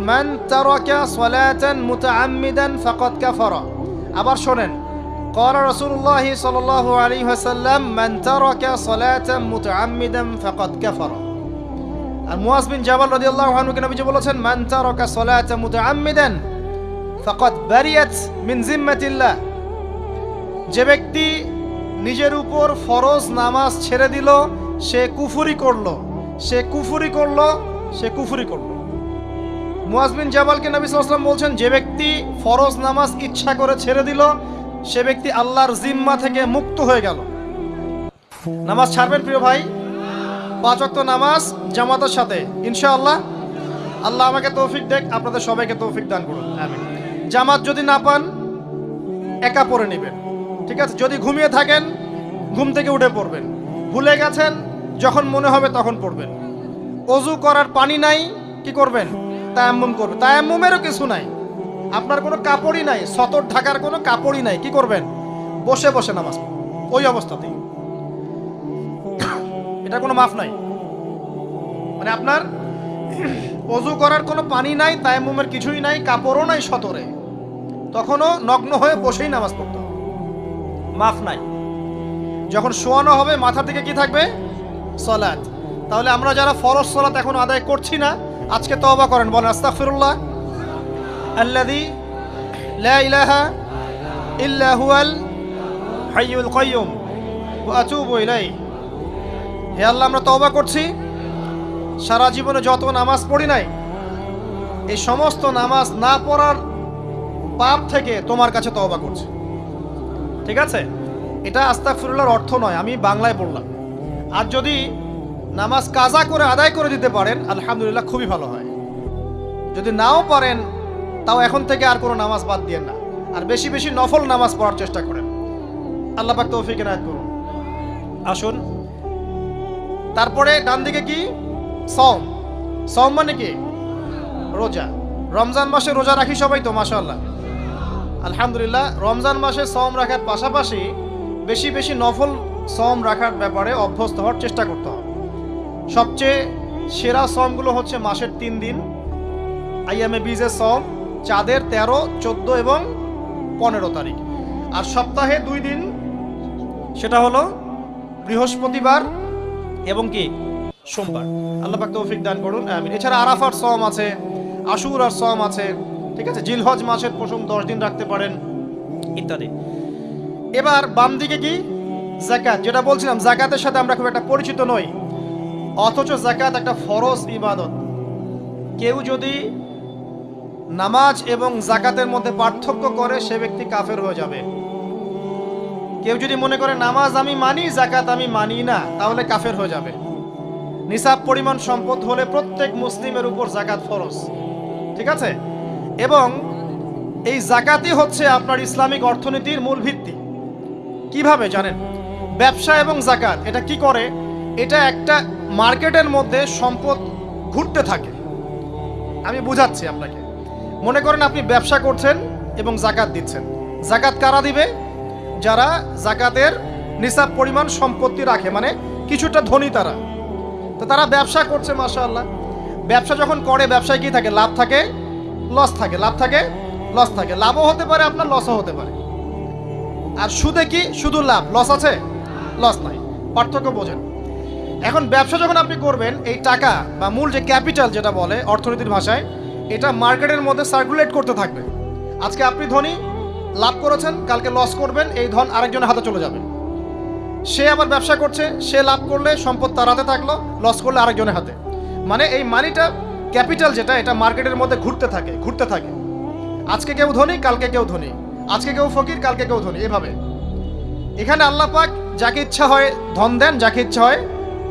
মান তারাকা সালাতান মুতাআম্মিদান ফাকাদ কাফারা। আবার শোনেন, قال رسول الله صلى الله عليه وسلم من ترك صلاة متعمدا فقد كفر। আর মুয়াজ বিন জাবাল রাদিয়াল্লাহু আনহু কে নবীজি বলেছেন, মান তারাকা সালাতা মুতাআম্মিদান ফাকাদ বারিয়াত মিন জিম্মাতিল্লাহ। যে ব্যক্তি নিজের উপর ফরজ নামাজ ছেড়ে দিল, সে কুফরি করলো, সে কুফরি করলো, সে কুফরি করলো। মুয়াজ বিন জাবালকে নবী সাল্লাল্লাহু আলাইহি ওয়াসাল্লাম বলছেন, যে ব্যক্তি ফরজ নামাজ ইচ্ছা করে ছেড়ে দিল, সে ব্যক্তি আল্লাহর জিম্মা থেকে মুক্ত হয়ে গেল। নামাজ ছাড়বেন প্রিয় ভাই? 5 ওয়াক্ত নামাজ জামাতের সাথে ইনশাআল্লাহ। আল্লাহ আমাকে তৌফিক দেখ, আপনাদের সবাইকে তৌফিক দান করুন, আমিন। জামাত যদি না পান, একা পড়ে নেবেন, ঠিক আছে? যদি ঘুমিয়ে থাকেন, ঘুম থেকে উঠে পড়বেন। ভুলে গেছেন, যখন মনে হবে তখন পড়বেন। ওযু করার পানি নাই, কি করবেন? তায়াম্মুম করবেন। তায়াম্মুমেরও কিছু নাই, আপনার কোনো কাপড়ই নাই, সতর ঢাকার কোনো কাপড়ই নাই, কি করবেন? বসে বসে নামাজ পড়বেন ওই অবস্থাতেই। এটা কোনো মাফ নাই। মানে আপনার ওযু করার কোনো পানি নাই, তায়াম্মুমের কিছুই নাই, কাপড়ও নাই সতরে, তখনও নগ্ন হয়ে বসেই নামাজ পড়তে হবে, মাফ নাই। যখন শোয়ানো হবে, মাথার দিকে কি থাকবে? সালাত। তাহলে আমরা যারা ফরজ সালাত এখন আদায় করছি না, আজকে তওবা করেন, বলেন আস্তাগফিরুল্লাহ আল্লাযী লা ইলাহা ইল্লা হুয়াল হাইয়ুল কাইয়্যুম ওয়া আতুবু ইলাইহি। হে আল্লাহ, আমরা তওবা করছি, সারা জীবনে যত নামাজ পড়ি নাই, এই সমস্ত নামাজ না পড়ার পাপ থেকে তোমার কাছে তওবা করছি। ঠিক আছে? এটা আস্তাগফিরুল্লাহর অর্থ নয়, আমি বাংলায় বললাম। আর যদি নামাজ কাজা করে আদায় করে দিতে পারেন, আলহামদুলিল্লাহ, খুবই ভালো হয়। যদি নাও পারেন, তাও এখন থেকে আর কোনো নামাজ বাদ দিয়েন না, আর বেশি বেশি নফল নামাজ পড়ার চেষ্টা করেন। আল্লাহ পাক তৌফিক এনায়েত করুন। আসুন, তারপরে ডান দিকে কি? সওম। সওম মানে কি? রোজা। রমজান মাসে রোজা রাখি সবাই তো, মাশাআল্লাহ, আলহামদুলিল্লাহ। রমজান মাসে সওম রাখার পাশাপাশি বেশি বেশি নফল সওম রাখার ব্যাপারে অভ্যস্ত হওয়ার চেষ্টা করতে হবে। সবচেয়ে সেরা সওমগুলো হচ্ছে মাসের 3 দিন, আইয়ামে বীজের সওম, চাঁদের 13, 14 এবং 15 তারিখ। আর সপ্তাহে 2 দিন, সেটা হলো বৃহস্পতিবার এবং কি? সোমবার। আল্লাহ পাক তৌফিক দান করুন, আমিন। এছাড়া আরাফার সওম আছে, আশুরার সওম আছে, ঠিক আছে? জিলহজ মাসের প্রথম 10 দিন রাখতে পারেন, ইত্যাদি। এবার বাম দিকে কি? যাকাত। যেটা বলছিলাম, যাকাতের সাথে আমরা খুব একটা পরিচিত নই, অথচ যাকাত একটা ফরজ ইবাদত। কেউ যদি নামাজ এবং যাকাতের মধ্যে পার্থক্য করে, সে ব্যক্তি কাফের হয়ে যাবে। কেউ যদি মনে করে নামাজ আমি মানি, যাকাত আমি মানি না, তাহলে কাফের হয়ে যাবে। নিসাব পরিমাণ সম্পদ হলে প্রত্যেক মুসলিমের উপর যাকাত ফরজ, ঠিক আছে? এবং এই যাকাতই হচ্ছে আপনার ইসলামিক অর্থনীতির মূল ভিত্তি। কিভাবে জানেন? ব্যবসা এবং যাকাত এটা কি করে? এটা একটা মার্কেটের মধ্যে সম্পদ ঘুরতে থাকে। আমি বুঝাচ্ছি আপনাকে। মনে করেন আপনি ব্যবসা করছেন এবং যাকাত দিচ্ছেন। যাকাত কারা দিবে? যারা যাকাতের নিসাব পরিমাণ সম্পত্তি রাখে, মানে কিছুটা ধনী তারা। তো তারা ব্যবসা করছে, মাশাআল্লাহ। ব্যবসা যখন করে, ব্যবসায় কি থাকে? লাভ থাকে, লস থাকে, লাভ থাকে, লস থাকে। লাভও হতে পারে আপনার, লসও হতে পারে। আর সুদে কি? শুধু লাভ, লস আছে? লস নাই। পার্থক্য বোঝেন। এখন ব্যবসা যখন আপনি করবেন, এই টাকা বা মূল যে ক্যাপিটাল যেটা বলে অর্থনীতির ভাষায়, এটা মার্কেটের মধ্যে সার্কুলেট করতে থাকবে। আজকে আপনি ধনী, লাভ করেছেন, কালকে লস করবেন, এই ধন আরেকজনের হাতে চলে যাবে। সে আবার ব্যবসা করছে, সে লাভ করলে সম্পদ তার হাতে থাকলো, লস করলে আরেকজনের হাতে। মানে এই মানিটা, ক্যাপিটাল যেটা, এটা মার্কেটের মধ্যে ঘুরতে থাকে, ঘুরতে থাকে। আজকে কেউ ধনী, কালকে কেউ ধনী, আজকে কেউ ফকির, কালকে কেউ ধনী, এভাবে। এখানে আল্লাহ পাক যাকে ইচ্ছা হয় ধন দেন, যাকে ইচ্ছা হয়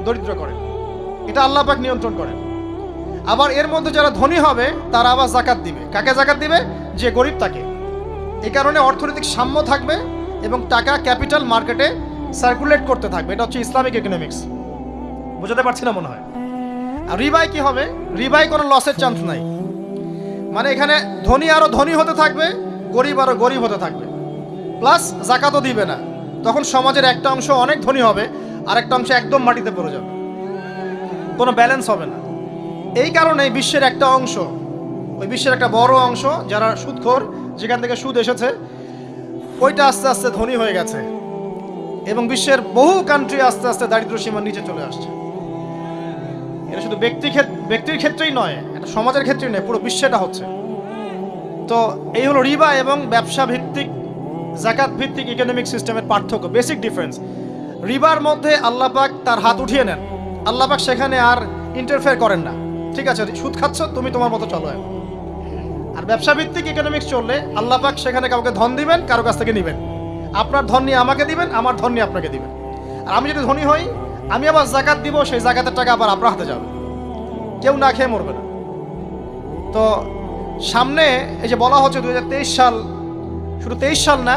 দরিদ্র করেন। এটা আল্লাহ পাক নিয়ন্ত্রণ করেন। আবার এর মধ্যে যারা ধনী হবে তারা আবার যাকাত দিবে। কাকে যাকাত দিবে? যে গরিব তাকে। এই কারণে অর্থনৈতিক সাম্য থাকবে এবং টাকা, ক্যাপিটাল মার্কেটে সার্কুলেট করতে থাকবে। এটা হচ্ছে ইসলামিক ইকোনমিক্স। বোঝাতে পারছি না মনে হয়। আর রিবায় কি হবে? রিবায় কোনো লসের চান্স নাই। মানে এখানে ধনী আরো ধনী হতে থাকবে, গরিব আরো গরিব হতে থাকবে, প্লাস যাকাতও দিবে না। তখন সমাজের একটা অংশ অনেক ধনী হবে, আর একটা অংশ একদম মাটিতে পড়ে যাবে, কোনো ব্যালেন্স হবে না। এই কারণে বিশ্বের একটা অংশ, ওই বিশ্বের একটা বড় অংশ যারা সুদখোর, যেখান থেকে সুদ এসেছে, ওইটা আস্তে আস্তে ধনী হয়ে গেছে এবং বিশ্বের বহু কান্ট্রি আস্তে আস্তে দারিদ্র সীমার নিচে চলে আসছে। এটা শুধু ব্যক্তির ক্ষেত্রেই নয়, এটা সমাজের ক্ষেত্রেই নয়, পুরো বিশ্বেটা হচ্ছে। তো এই হলো রিবা এবং ব্যবসা ভিত্তিক, যাকাত ভিত্তিক ইকোনমিক সিস্টেমের পার্থক্য, বেসিক ডিফারেন্স। রিবার মধ্যে আল্লাহ পাক তার হাত উঠিয়ে নেন, আল্লাহ পাক সেখানে আর ইন্টারফেয়ার করেন না। ঠিক আছে, সুদ খাচ্ছ, তুমি তোমার মতো চলো। আর ব্যবসা ভিত্তিক ইকোনমিক্স চললে আল্লাহ পাক সেখানে কাউকে ধন দিবেন, কারো কাছ থেকে নেবেন। আপনার ধন নিয়ে আমাকে দিবেন, আমার ধন নিয়ে আপনাকে দিবেন। আর আমি যদি ধনী হই, আমি আবার যাকাত দিব, সেই যাকাতের টাকা আবার আপনার হাতে যাবে, কেউ না খেয়ে মরবে না। তো সামনে এই যে বলা হচ্ছে 2023 সাল, শুধু 23 সাল না,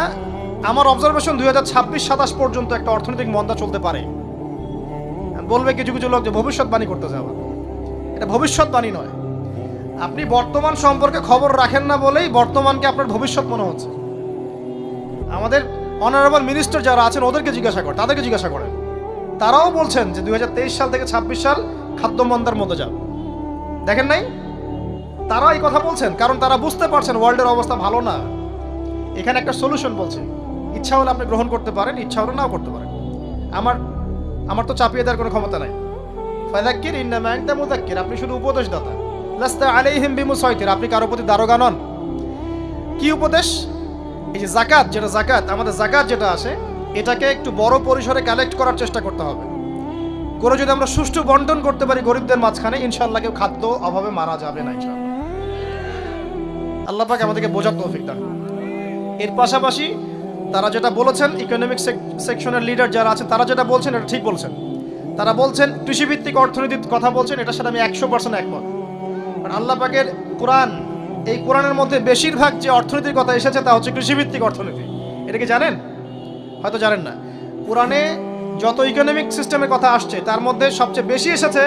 আমার অবজারভেশন 2026-27 পর্যন্ত একটা অর্থনৈতিক মন্দা চলতে পারে। বলবে কিছু কিছু লোক যে ভবিষ্যৎবাণী করতে যাওয়া, এটা ভবিষ্যৎবাণী নয়। আপনি বর্তমান সম্পর্কে খবর রাখেন না বলেই বর্তমানকে আপনার ভবিষ্যৎ মনে হচ্ছে। আমাদের অনারেবল মিনিস্টার যারা আছেন ওদেরকে জিজ্ঞাসা করেন, তাদেরকে জিজ্ঞাসা করেন, তারাও বলছেন যে 2023 সাল থেকে 26 সাল খাদ্য মন্দার মধ্যে যাবে। দেখেন নাই? তারা এই কথা বলছেন কারণ তারা বুঝতে পারছেন ওয়ার্ল্ডের অবস্থা ভালো না। এখানে একটা সলিউশন বলছে, ইচ্ছা হলে আপনি গ্রহণ করতে পারেন, ইচ্ছা হলে নাও করতে পারেন। আমার তো চাপিয়ে দেওয়ার কোনো ক্ষমতা নাই। ফাযাক্কির ইন্নামা আনতা মুযাক্কির, আপনি শুধু উপদেশদাতা। লাস্তা আলাইহিম বিমুসাইতির, আপনি কারো প্রতি দারোগা নন। কি উপদেশ? এই যে যাকাত, যেটা যাকাত, আমাদের যাকাত যেটা আসে, এটাকে একটু বড় পরিসরে কালেক্ট করার চেষ্টা করতে হবে। করে যদি আমরা সুষ্ঠু বন্টন করতে পারি গরিবদের মাঝখানে, ইনশাআল্লাহ কেউ খাদ্য অভাবে মারা যাবে না ইনশাআল্লাহ। আল্লাহ পাক আমাদেরকে বোঝার তৌফিক দান। এর পাশাপাশি তারা যেটা বলেছেন, ইকোনমিক সেকশনের লিডার যারা আছেন তারা যেটা বলছেন এটা ঠিক বলছেন। তারা বলছেন কৃষিভিত্তিক অর্থনীতির কথা বলছেন, এটার সাথে আমি 100% একমত। কারণ আল্লাহ পাকের কোরআন, এই কোরআনের মধ্যে বেশিরভাগ যে অর্থনীতির কথা এসেছে তা হচ্ছে কৃষিভিত্তিক অর্থনীতি। এটা কি জানেন? হয়তো জানেন না। কোরআনে যত ইকোনমিক সিস্টেমের কথা আসছে তার মধ্যে সবচেয়ে বেশি এসেছে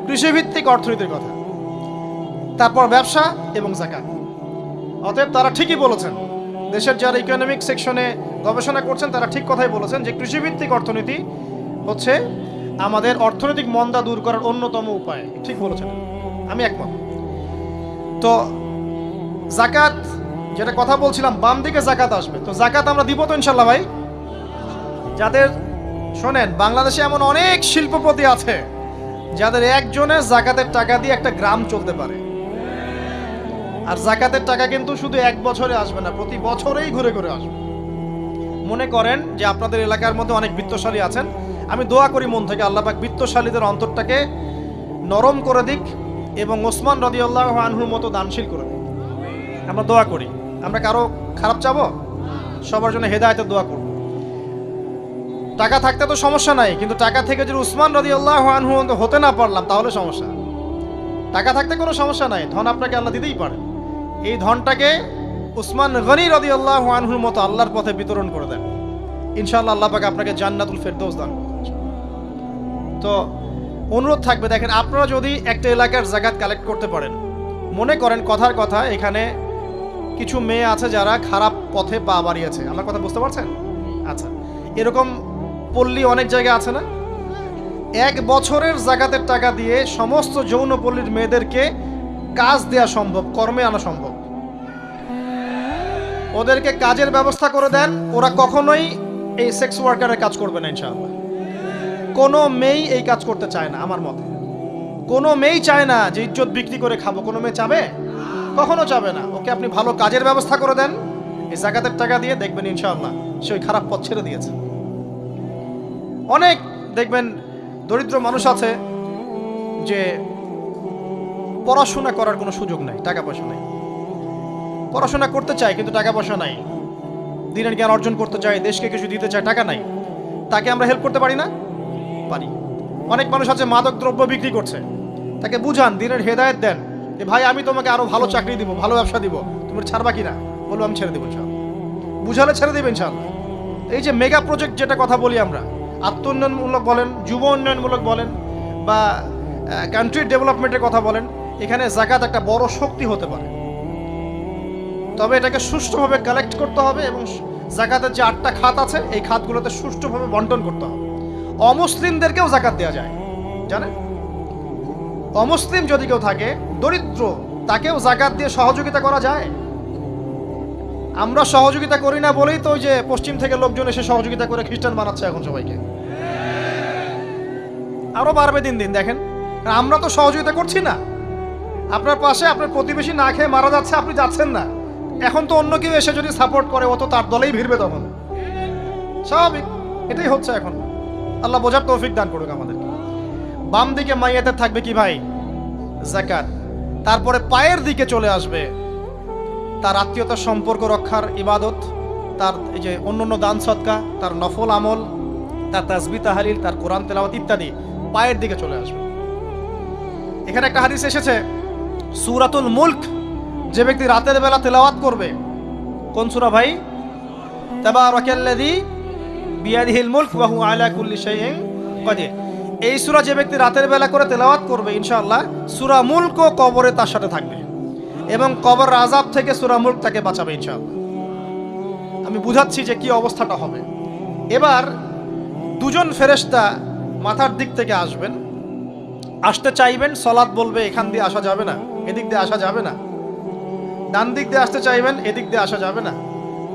কৃষিভিত্তিক অর্থনীতির কথা, তারপর ব্যবসা এবং যাকাত। অতএব তারা ঠিকই বলেছেন, দেশের যারা ইকোনমিক সেকশনে গবেষণা করছেন তারা ঠিক কথাই বলেছেন যে কৃষিভিত্তিক অর্থনীতি হচ্ছে আমাদের অর্থনৈতিক মন্দা দূর করার অন্যতম উপায়। ঠিক বলেছেন, আমি একমত। তো যাকাত যেটা কথা বলছিলাম, বাম দিকে যাকাত আসবে। তো যাকাত আমরা দিব তো ইনশাল্লাহ ভাই। যাদের শোনেন, বাংলাদেশে এমন অনেক শিল্পপতি আছে যাদের একজনের যাকাতের টাকা দিয়ে একটা গ্রাম চলতে পারে। আর যাকাতের টাকা কিন্তু শুধু এক বছরে আসবে না, প্রতি বছরেই ঘুরে ঘুরে আসবে। মনে করেন যে আপনাদের এলাকার মধ্যে অনেক বিত্তশালী আছেন, আমি দোয়া করি মন থেকে আল্লাহ পাক বিত্তশালীদের অন্তরটাকে নরম করে দিক এবং ওসমান রাদিয়াল্লাহু আনহুর মতো দানশীল করে দিক। আমরা দোয়া করি, আমরা কারো খারাপ চাবো, সবার জন্য হেদায়েতের দোয়া করব। টাকা থাকতে তো সমস্যা নাই, কিন্তু টাকা থেকে যদি উসমান রাদিয়াল্লাহু আনহু হতে না পারলাম তাহলে সমস্যা। টাকা থাকতে কোনো সমস্যা নাই, ধন আপনাকে আল্লাহ দিতেই পারে। এই ধনটাকে উসমান গনি রাদিয়াল্লাহু আনহুর মতো আল্লাহর পথে বিতরণ করে দেন, ইনশাআল্লাহ আল্লাহ পাক আপনাকে জান্নাতুল ফেরদৌস দান করবেন। তো অনুরোধ থাকবে, দেখেন আপনারা যদি একটা এলাকার জাকাত কালেক্ট করতে পারেন, মনে করেন কথার কথা এখানে কিছু মেয়ে আছে যারা খারাপ পথে পা বাড়িয়েছে, আমার কথা বুঝতে পারছেন? আচ্ছা, এরকম পল্লী অনেক জায়গায় আছে না? 1 বছরের জাকাতের টাকা দিয়ে সমস্ত যৌনপল্লীর মেয়েদেরকে কাজ দেওয়া সম্ভব, কর্মে আনা সম্ভব। ওদেরকে কাজের ব্যবস্থা করে দেন, ওরা কখনোই এই সেক্স ওয়ার্কারের কাজ করবে না ইনশাআল্লাহ। কোনো মেয়েই এই কাজ করতে চায় না আমার মতে। কোনো মেয়েই চায় না যে ইজ্জত বিক্রি করে খাবো, কোনো মেয়ে চাবে? কখনো চাবে না। ওকে আপনি ভালো কাজের ব্যবস্থা করে দেন এই জাকাতের টাকা দিয়ে, দেখবেন ইনশাআল্লাহ সে ওই খারাপ পথ ছেড়ে দিয়েছে। অনেক দেখবেন দরিদ্র মানুষ আছে যে পড়াশোনা করার কোনো সুযোগ নাই, টাকা পয়সা নাই, পড়াশোনা করতে চায় কিন্তু টাকা পয়সা নাই, দিনের জ্ঞান অর্জন করতে চায়, দেশকে কিছু দিতে চায়, টাকা নাই। তাকে আমরা হেল্প করতে পারি না? পারি। অনেক মানুষ আছে মাদক দ্রব্য বিক্রি করছে, তাকে বুঝান, দিনের হেদায়েত দেন যে ভাই আমি তোমাকে আরো ভালো চাকরি দিব, ভালো ব্যবসা দিব, তুমি ছাড়বা কিনা? বলবো আমি ছেড়ে দেবো ইনশাআল্লাহ। বুঝালে ছেড়ে দেবে ইনশাআল্লাহ। এই যে মেগা প্রজেক্ট যেটা কথা বলি আমরা, আত্ম উন্নয়নমূলক বলেন, যুব উন্নয়নমূলক বলেন, বা কান্ট্রি ডেভেলপমেন্টের কথা বলেন, এখানে জাকাত একটা বড় শক্তি হতে পারে। তবে এটাকে সুষ্ঠুভাবে কালেক্ট করতে হবে এবং জাকাতের যে 8টা খাত আছে এই খাতগুলোতে সুষ্ঠুভাবে বন্টন করতে হবে। অমুসলিমদেরকেও জাকাত দেওয়া যায়, জানেন? অমুসলিম যদি কেউ থাকে, দরিদ্র, তাকেও জাকাত দিয়ে সহযোগিতা করা যায়। আমরা সহযোগিতা করি না বলেই তো ওই যে পশ্চিম থেকে লোকজন এসে সহযোগিতা করে খ্রিস্টান বানাচ্ছে এখন সবাইকে। আরো বাড়বে দিন দিন, দেখেন আমরা তো সহযোগিতা করছি না। আপনার পাশে আপনার প্রতিবেশী না খেয়ে মারা যাচ্ছে, আপনি যাচ্ছেন না। এখন তো অন্য কেউ এসে যদি সাপোর্ট করে, ও তো তার দলেই ভিড়বে তখন, স্বাভাবিক। এটাই হচ্ছে এখন। আল্লাহ বোঝার তৌফিক দান করুক আমাদেরকে। বাম দিকে মাইয়াতের থাকবে কি ভাই? যাকাত। তারপরে পায়ের দিকে চলে আসবে তার আত্মীয়তার সম্পর্ক রক্ষার ইবাদত, তার এই যে অন্যান্য দান সদকা, তার নফল আমল, তার তাসবিহ তাহলিল, তার কোরআন তেলাওয়াত ইত্যাদি পায়ের দিকে চলে আসবে। এখানে একটা হাদিস এসেছে, সূরাতুল মুলক যে ব্যক্তি রাতের বেলা তেলাওয়াত করবে, কোন সূরা ভাই? তাবারাকাল্লাযী বিয়াদিহিল মুলক ওয়া হুয়া আলা কুল্লি শাইইন কাদির। এই সূরা যে ব্যক্তি রাতের বেলা করে তেলাওয়াত করবে, ইনশাআল্লাহ সূরা মুলকও কবরে তার সাথে থাকবে এবং কবর আযাব থেকে সূরা মুলক তাকে বাঁচাবে ইনশাআল্লাহ। আমি বুঝাচ্ছি যে কি অবস্থাটা হবে। এবার দুজন ফেরেশতা মাথার দিক থেকে আসবেন, আসতে চাইবেন, সালাত বলবে এখান দিয়ে আসা যাবে না, এদিক দিয়ে আসা যাবে না। ডান দিক দিয়ে আসতে চাইবেন, এদিক দিয়ে আসা যাবে না।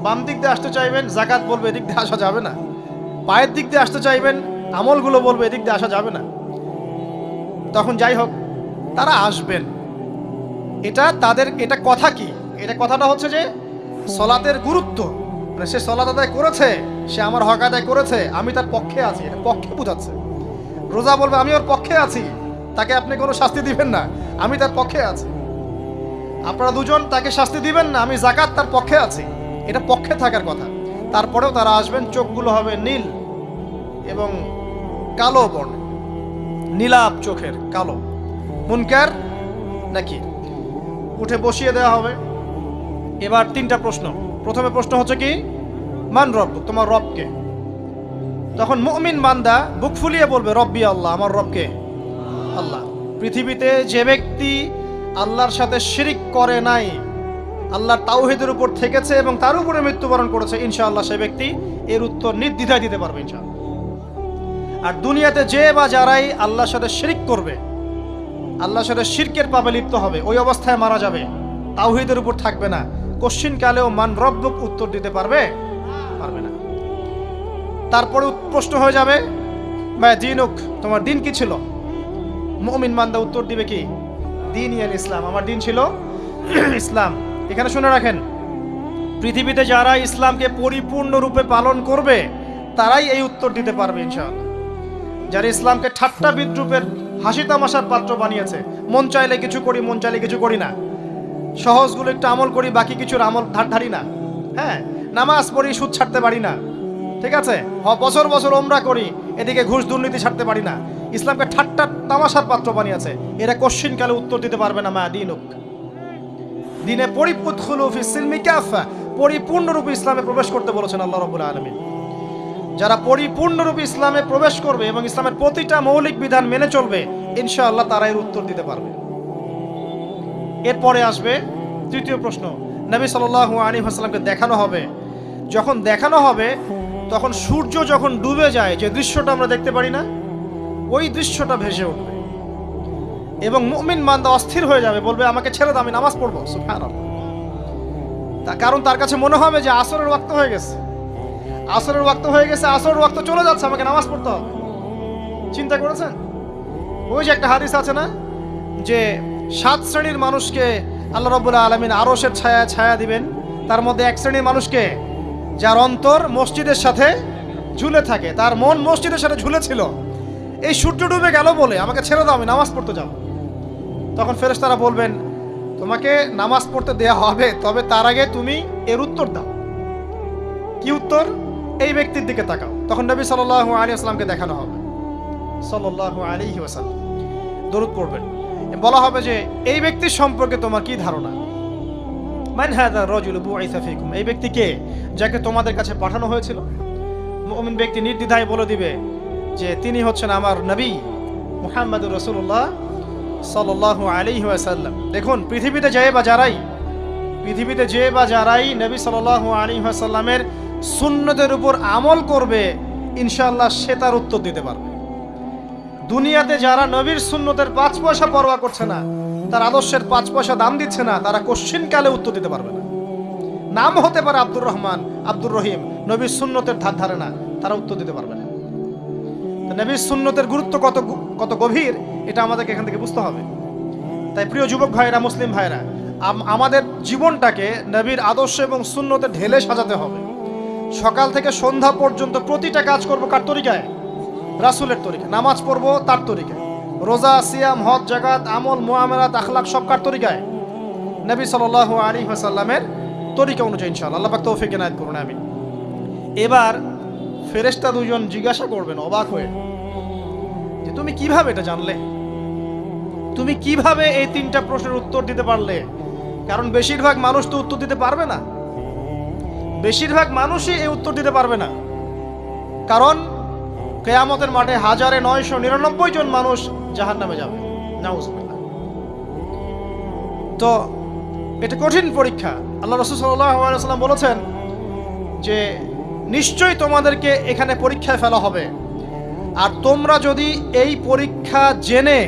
বাম দিক দিয়ে আসতে চাইবেন, যাকাত বলবে এদিক দিয়ে আসা যাবে না। পায়ের দিক দিয়ে আসতে চাইবেন, আমলগুলো বলবে এদিক দিয়ে আসা যাবে না। তখন যাই হোক তারা আসবেন। এটা তাদের, এটা কথা কি? এটা কথাটা হচ্ছে যে সলাতের গুরুত্ব, মানে সে সলাত আদায় করেছে, সে আমার হক আদায় করেছে, আমি তার পক্ষে আছি, এটা পক্ষে বোঝাচ্ছে। রোজা বলবে আমি ওর পক্ষে আছি, তাকে আপনি কোনো শাস্তি দিবেন না, আমি তার পক্ষে আছি। আপনারা দুজন তাকে শাস্তি দিবেন না, আমি যাকাত তার পক্ষে আছি, এটা পক্ষে থাকার কথা। তারপরেও তারা আসবেন, চোখগুলো হবে নীল এবং কালো বর্ণ, নীলাভ চোখের, কালো। মুনকার নাকি উঠে বসিয়ে দেওয়া হবে। এবার 3টা প্রশ্ন। প্রথমে প্রশ্ন হচ্ছে কি, মান রব, তোমার রবকে? তখন মুমিন বান্দা বুক ফুলিয়ে বলবে রব্বি আল্লাহ, আমার রবকে আল্লাহ। পৃথিবীতে যে ব্যক্তি আল্লাহর সাথে শিরিক করে নাই, আল্লাহর তাওহীদের উপর থেকেছে এবং তার উপরে মৃত্যুবরণ করেছে, ইনশাআল্লাহ সে ব্যক্তি এর উত্তর নির্দ্বিধায় দিতে পারবে ইনশাআল্লাহ। আর দুনিয়াতে যে বা যারাই আল্লাহর সাথে শিরিক করবে, আল্লাহর সাথে শিরকের পাপে লিপ্ত হবে, ওই অবস্থায় মারা যাবে, তাওহীদের উপর থাকবে না, কোশ্চিন কালেও মান রব্বুক উত্তর দিতে পারবে না। তারপরে প্রশ্ন হয়ে যাবে মা দীনুক, তোমার দিন কি ছিল? মুমিন বান্দা উত্তর দিবে কি, দীনি আল ইসলাম, আমার দিন ছিল ইসলাম। এখানে শুনে রাখেন, পৃথিবীতে যারা ইসলামকে পরিপূর্ণরূপে পালন করবে তারাই এই উত্তর দিতে পারবে ইনশাআল্লাহ। যারা ইসলামকে ঠাট্টা বিদ্রুপের, হাসি তামাশার পাত্র বানিয়েছে, মন চাইলে কিছু করি, মন চাইলে কিছু করি না, সহজগুলো একটু আমল করি, বাকি কিছুর আমল ধার ধারি না, হ্যাঁ, নামাজ পড়ি, সুদ ছাড়তে পারি না, ঠিক আছে, বছর বছর ওমরা করি, এদিকে ঘুষ দুর্নীতি ছাড়তে পারি না, ইসলামকে ঠাট্টা তামাশার পাত্র বানিয়েছে, এরা কোশ্চিনকালে উত্তর দিতে পারবে না মা দিনুক, দিনে পরিপূর্ণরূপে ইসলামে প্রবেশ করতে বলেছেন আল্লাহ রাব্বুল আলামিন। যারা পরিপূর্ণরূপে ইসলামে প্রবেশ করবে এবং ইসলামের প্রতিটা মৌলিক বিধান মেনে চলবে, ইনশাআল্লাহ তারা এর উত্তর দিতে পারবে। এরপরে আসবে তৃতীয় প্রশ্ন। নবী সাল্লাল্লাহু আলাইহি ওয়াসাল্লামকে দেখানো হবে, যখন দেখানো হবে তখন সূর্য যখন ডুবে যায়, যে দৃশ্যটা আমরা দেখতে পারি না, ওই দৃশ্যটা ভেসে উঠবে এবং মুমিন বান্দা অস্থির হয়ে যাবে, বলবে আমাকে ছেড়ে দাও, আমি নামাজ পড়বো। সুবহানাল্লাহ। কারণ তার কাছে মনে হবে যে আসরের ওয়াক্ত হয়ে গেছে, আসরের ওয়াক্ত হয়ে গেছে, আসরের ওয়াক্ত চলে যাচ্ছে, আমাকে নামাজ পড়তে হবে। চিন্তা করেছেন? ওই যে একটা হাদিস আছে না, যে 7 শ্রেণীর মানুষকে আল্লাহ রাব্বুল আলামিন আরশের ছায়া দিবেন, তার মধ্যে এক শ্রেণীর মানুষকে যার অন্তর মসজিদের সাথে ঝুলে থাকে, তার মন মসজিদের সাথে ঝুলে ছিল, এই সূর্য ডুবে গেল বলে আমাকে ছেড়ে দাও, আমি নামাজ পড়তে যাব। তখন ফেরেশতারা বলবেন তোমাকে নামাজ পড়তে দেয়া হবে, তবে তার আগে তুমি এর উত্তর দাও। কি উত্তর? এই ব্যক্তির দিকে তাকাও। তখন নবী সাল্লাল্লাহু আলাইহি ওয়াসাল্লামকে দেখানো হবে, সাল্লাল্লাহু আলাইহি ওয়াসাল্লাম দরুদ পড়বেন, বলা হবে যে এই ব্যক্তির সম্পর্কে তোমার কি ধারণা? মান হাযা রাজুলু বুইসা ফীকুম, এই ব্যক্তি কে, যাকে তোমাদের কাছে পাঠানো হয়েছিল? মুমিন ব্যক্তি নির্দ্বিধায় বলে দিবে যে তিনি হচ্ছেন আমার নবী মুহাম্মদুর রাসূলুল্লাহ সাল্লাল্লাহু আলাইহি ওয়াসাল্লাম। দেখুন, পৃথিবীতে যে বা যারাই নবী সাল্লাল্লাহু আলাইহি ওয়াসাল্লামের সুন্নতের উপর আমল করবে, ইনশাআল্লাহ সে তার উত্তর দিতে পারবে। দুনিয়াতে যারা নবীর সুন্নতের 5 পয়সা পরোয়া করছে না, তার আদর্শের 5 পয়সা দাম দিচ্ছে না, তারা কোশ্চিনকালে উত্তর দিতে পারবে না। নাম হতে পারে আব্দুর রহমান, আব্দুর রহিম, নবীর সুন্নতের ধার ধারে না, তারা উত্তর দিতে পারবে না। নবীর সুন্নতের গুরুত্ব কত গভীর, এটা আমাদেরকে এখান থেকে বুঝতে হবে। তাই প্রিয় যুবক ভাইরা, মুসলিম ভাইরা, আমাদের জীবনটাকে নবীর আদর্শ এবং সুন্নতে ঢেলে সাজাতে হবে। সকাল থেকে সন্ধ্যা পর্যন্ত প্রতিটা কাজ করব কার তরিকায়? রাসূলের তরিকায়। নামাজ পড়বো তার তরিকায়, রোজা, সিয়াম, হজ, জাকাত, আমল, মুআমালাত, আখলাক সব কার তরিকায়? নবী সাল্লাল্লাহু আলাইহি ওয়াসাল্লামের তরিকা অনুযায়ী ইনশাআল্লাহ। আল্লাহ পাক তৌফিক এনায়েত করুন, আমিন। এবার ফেরেশতা দুজন জিজ্ঞাসা করবেন অবাক হয়ে যে তুমি কিভাবে এটা জানলে, তুমি কিভাবে এই 3টা প্রশ্নের উত্তর দিতে পারলে? কারণ বেশিরভাগ মানুষ তো উত্তর দিতে পারবে না, বেশিরভাগ মানুষই এই উত্তর দিতে পারবে না। কারণ কিয়ামতের মাঠে 1999 জন মানুষ জাহান্নামে যাবে, নাউজুবিল্লাহ। তো এটা কঠিন পরীক্ষা। আল্লাহ রাসূল সাল্লাল্লাহু আলাইহি ওয়াসাল্লাম বলেছেন যে নিশ্চয়ই তোমাদেরকে এখানে পরীক্ষায় ফেলা হবে, আর তোমরা যদি এই পরীক্ষা জেনে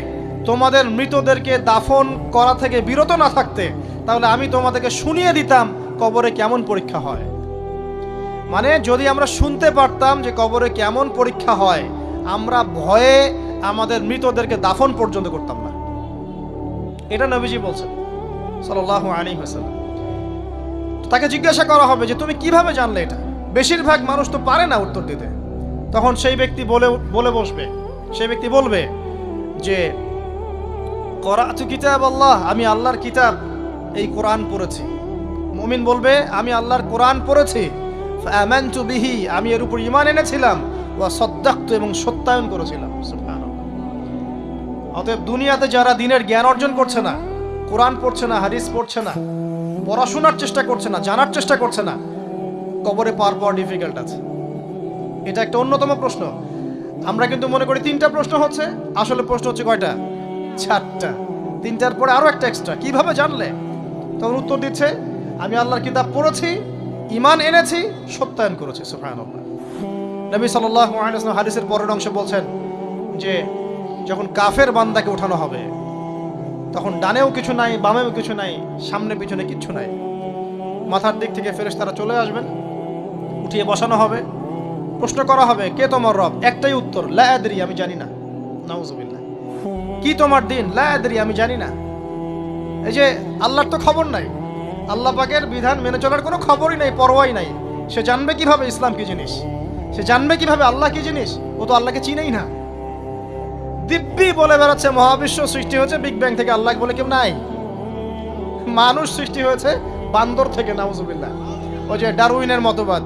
তোমাদের মৃতদেরকে দাফন করা থেকে বিরত না থাকতে, তাহলে আমি তোমাদেরকে শুনিয়ে দিতাম কবরে কেমন পরীক্ষা হয়। মানে যদি আমরা শুনতে পারতাম যে কবরে কেমন পরীক্ষা হয়, আমরা ভয়ে আমাদের মৃতদেরকে দাফন পর্যন্ত করতাম না। এটা নবীজি বলছেন সাল্লাল্লাহু আলাইহি ওয়াসাল্লাম। তাকে জিজ্ঞাসা করা হবে যে তুমি কিভাবে জানলে এটা? বেশিরভাগ মানুষ তো পারে না উত্তর দিতে। তখন সেই ব্যক্তি বলে বসবে, সেই ব্যক্তি বলবে যে করাতু কিতাব আল্লাহ, আমি আল্লাহর কিতাব এই কোরআন পড়েছি। মুমিন বলবে আমি আল্লাহর কোরআন পড়েছি, ফাআমানতু বিহি, আমি এর উপর ঈমান এনেছিলাম, ওয়া সাদ্দাকতু, এবং সত্যায়ন করেছিলাম। সুবহানাল্লাহ। অতএব দুনিয়াতে যারা দ্বীনের জ্ঞান অর্জন করছে না, কোরআন পড়ছে না, হাদিস পড়ছে না, পড়াশোনার চেষ্টা করছে না, জানার চেষ্টা করছে না, কবরে পাওয়া ডিফিকাল্ট আছে। এটা একটা অন্যতম প্রশ্ন। আমরা কিন্তু মনে করি 3টা প্রশ্ন হচ্ছে, আসলে প্রশ্ন হচ্ছে কয়টা? 4টা। 3টার পরে আরো একটা এক্সট্রা। কিভাবে জানলে? তখন উত্তর দিচ্ছে আমি আল্লাহর কিতাব পড়েছি, ঈমান এনেছি, সত্যায়ন করেছি। সুবহানাল্লাহ। নবী সাল্লাল্লাহু আলাইহি ওয়াসাল্লাম হাদিসের পরের অংশে বলছেন যে যখন কাফের বান্দাকে ওঠানো হবে, তখন ডানেও কিছু নাই, বামেও কিছু নাই, সামনে পিছনে কিচ্ছু নাই। মাথার দিক থেকে ফেরেশতারা চলে আসবেন, উঠিয়ে বসানো হবে, প্রশ্ন করা হবে কে তোমার রব? একটাই উত্তর, লা আদরি, আমি জানি না। নাউজুবিল্লাহ। কি তোমার দিন? লা আদরি, আমি জানি না। এই যে আল্লাহর তো খবর নাই, আল্লাহ পাকের বিধান মেনে চলার কোনো খবরই নাই, পরোয়াই নাই। সে জানবে কিভাবে ইসলাম কি জিনিস? সে জানবে কিভাবে আল্লাহ কি জিনিস? ও তো আল্লাহকে চিনেই না। দিব্যি বলে বেড়াচ্ছে মহাবিশ্ব সৃষ্টি হয়েছে বিগ ব্যাং থেকে, আল্লাহ বলে কেউ নাই। মানুষ সৃষ্টি হয়েছে বান্দর থেকে, নাউজুবিল্লাহ। ওই যে ডারউইনের মতবাদ,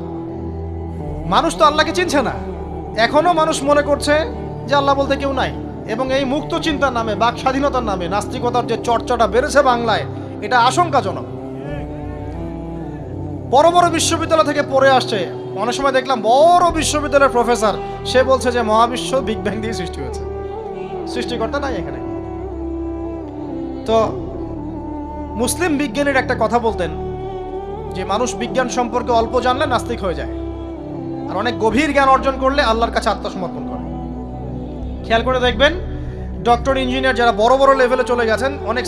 মানুষ তো আল্লাহকে চিনছে না, এখনো মানুষ মনে করছে যে আল্লাহ বলতে কেউ নাই। এবং এই মুক্ত চিন্তার নামে, বাক স্বাধীনতার নামে নাস্তিকতার যে চর্চাটা বেড়েছে বাংলায়, এটা আশঙ্কাজনক। বড় বড় বিশ্ববিদ্যালয় থেকে পড়ে আসছে, অনেক সময় দেখলাম বড় বিশ্ববিদ্যালয়ের প্রফেসর, সে বলছে যে মহাবিশ্ব বিগ ব্যাং দিয়ে সৃষ্টি হয়েছে, সৃষ্টিকর্তা নাই এখানে। তো মুসলিম বিজ্ঞানীর একটা কথা বলতেন যে মানুষ বিজ্ঞান সম্পর্কে অল্প জানলে নাস্তিক হয়ে যায়, আর অনেক গভীর জ্ঞান অর্জন করলে আল্লাহর কাছে আত্মসমর্পণ করে। খেয়াল করে দেখবেন ডক্টর, ইঞ্জিনিয়ার যারা বড় বড় লেভেলে চলে গেছেন, অনেক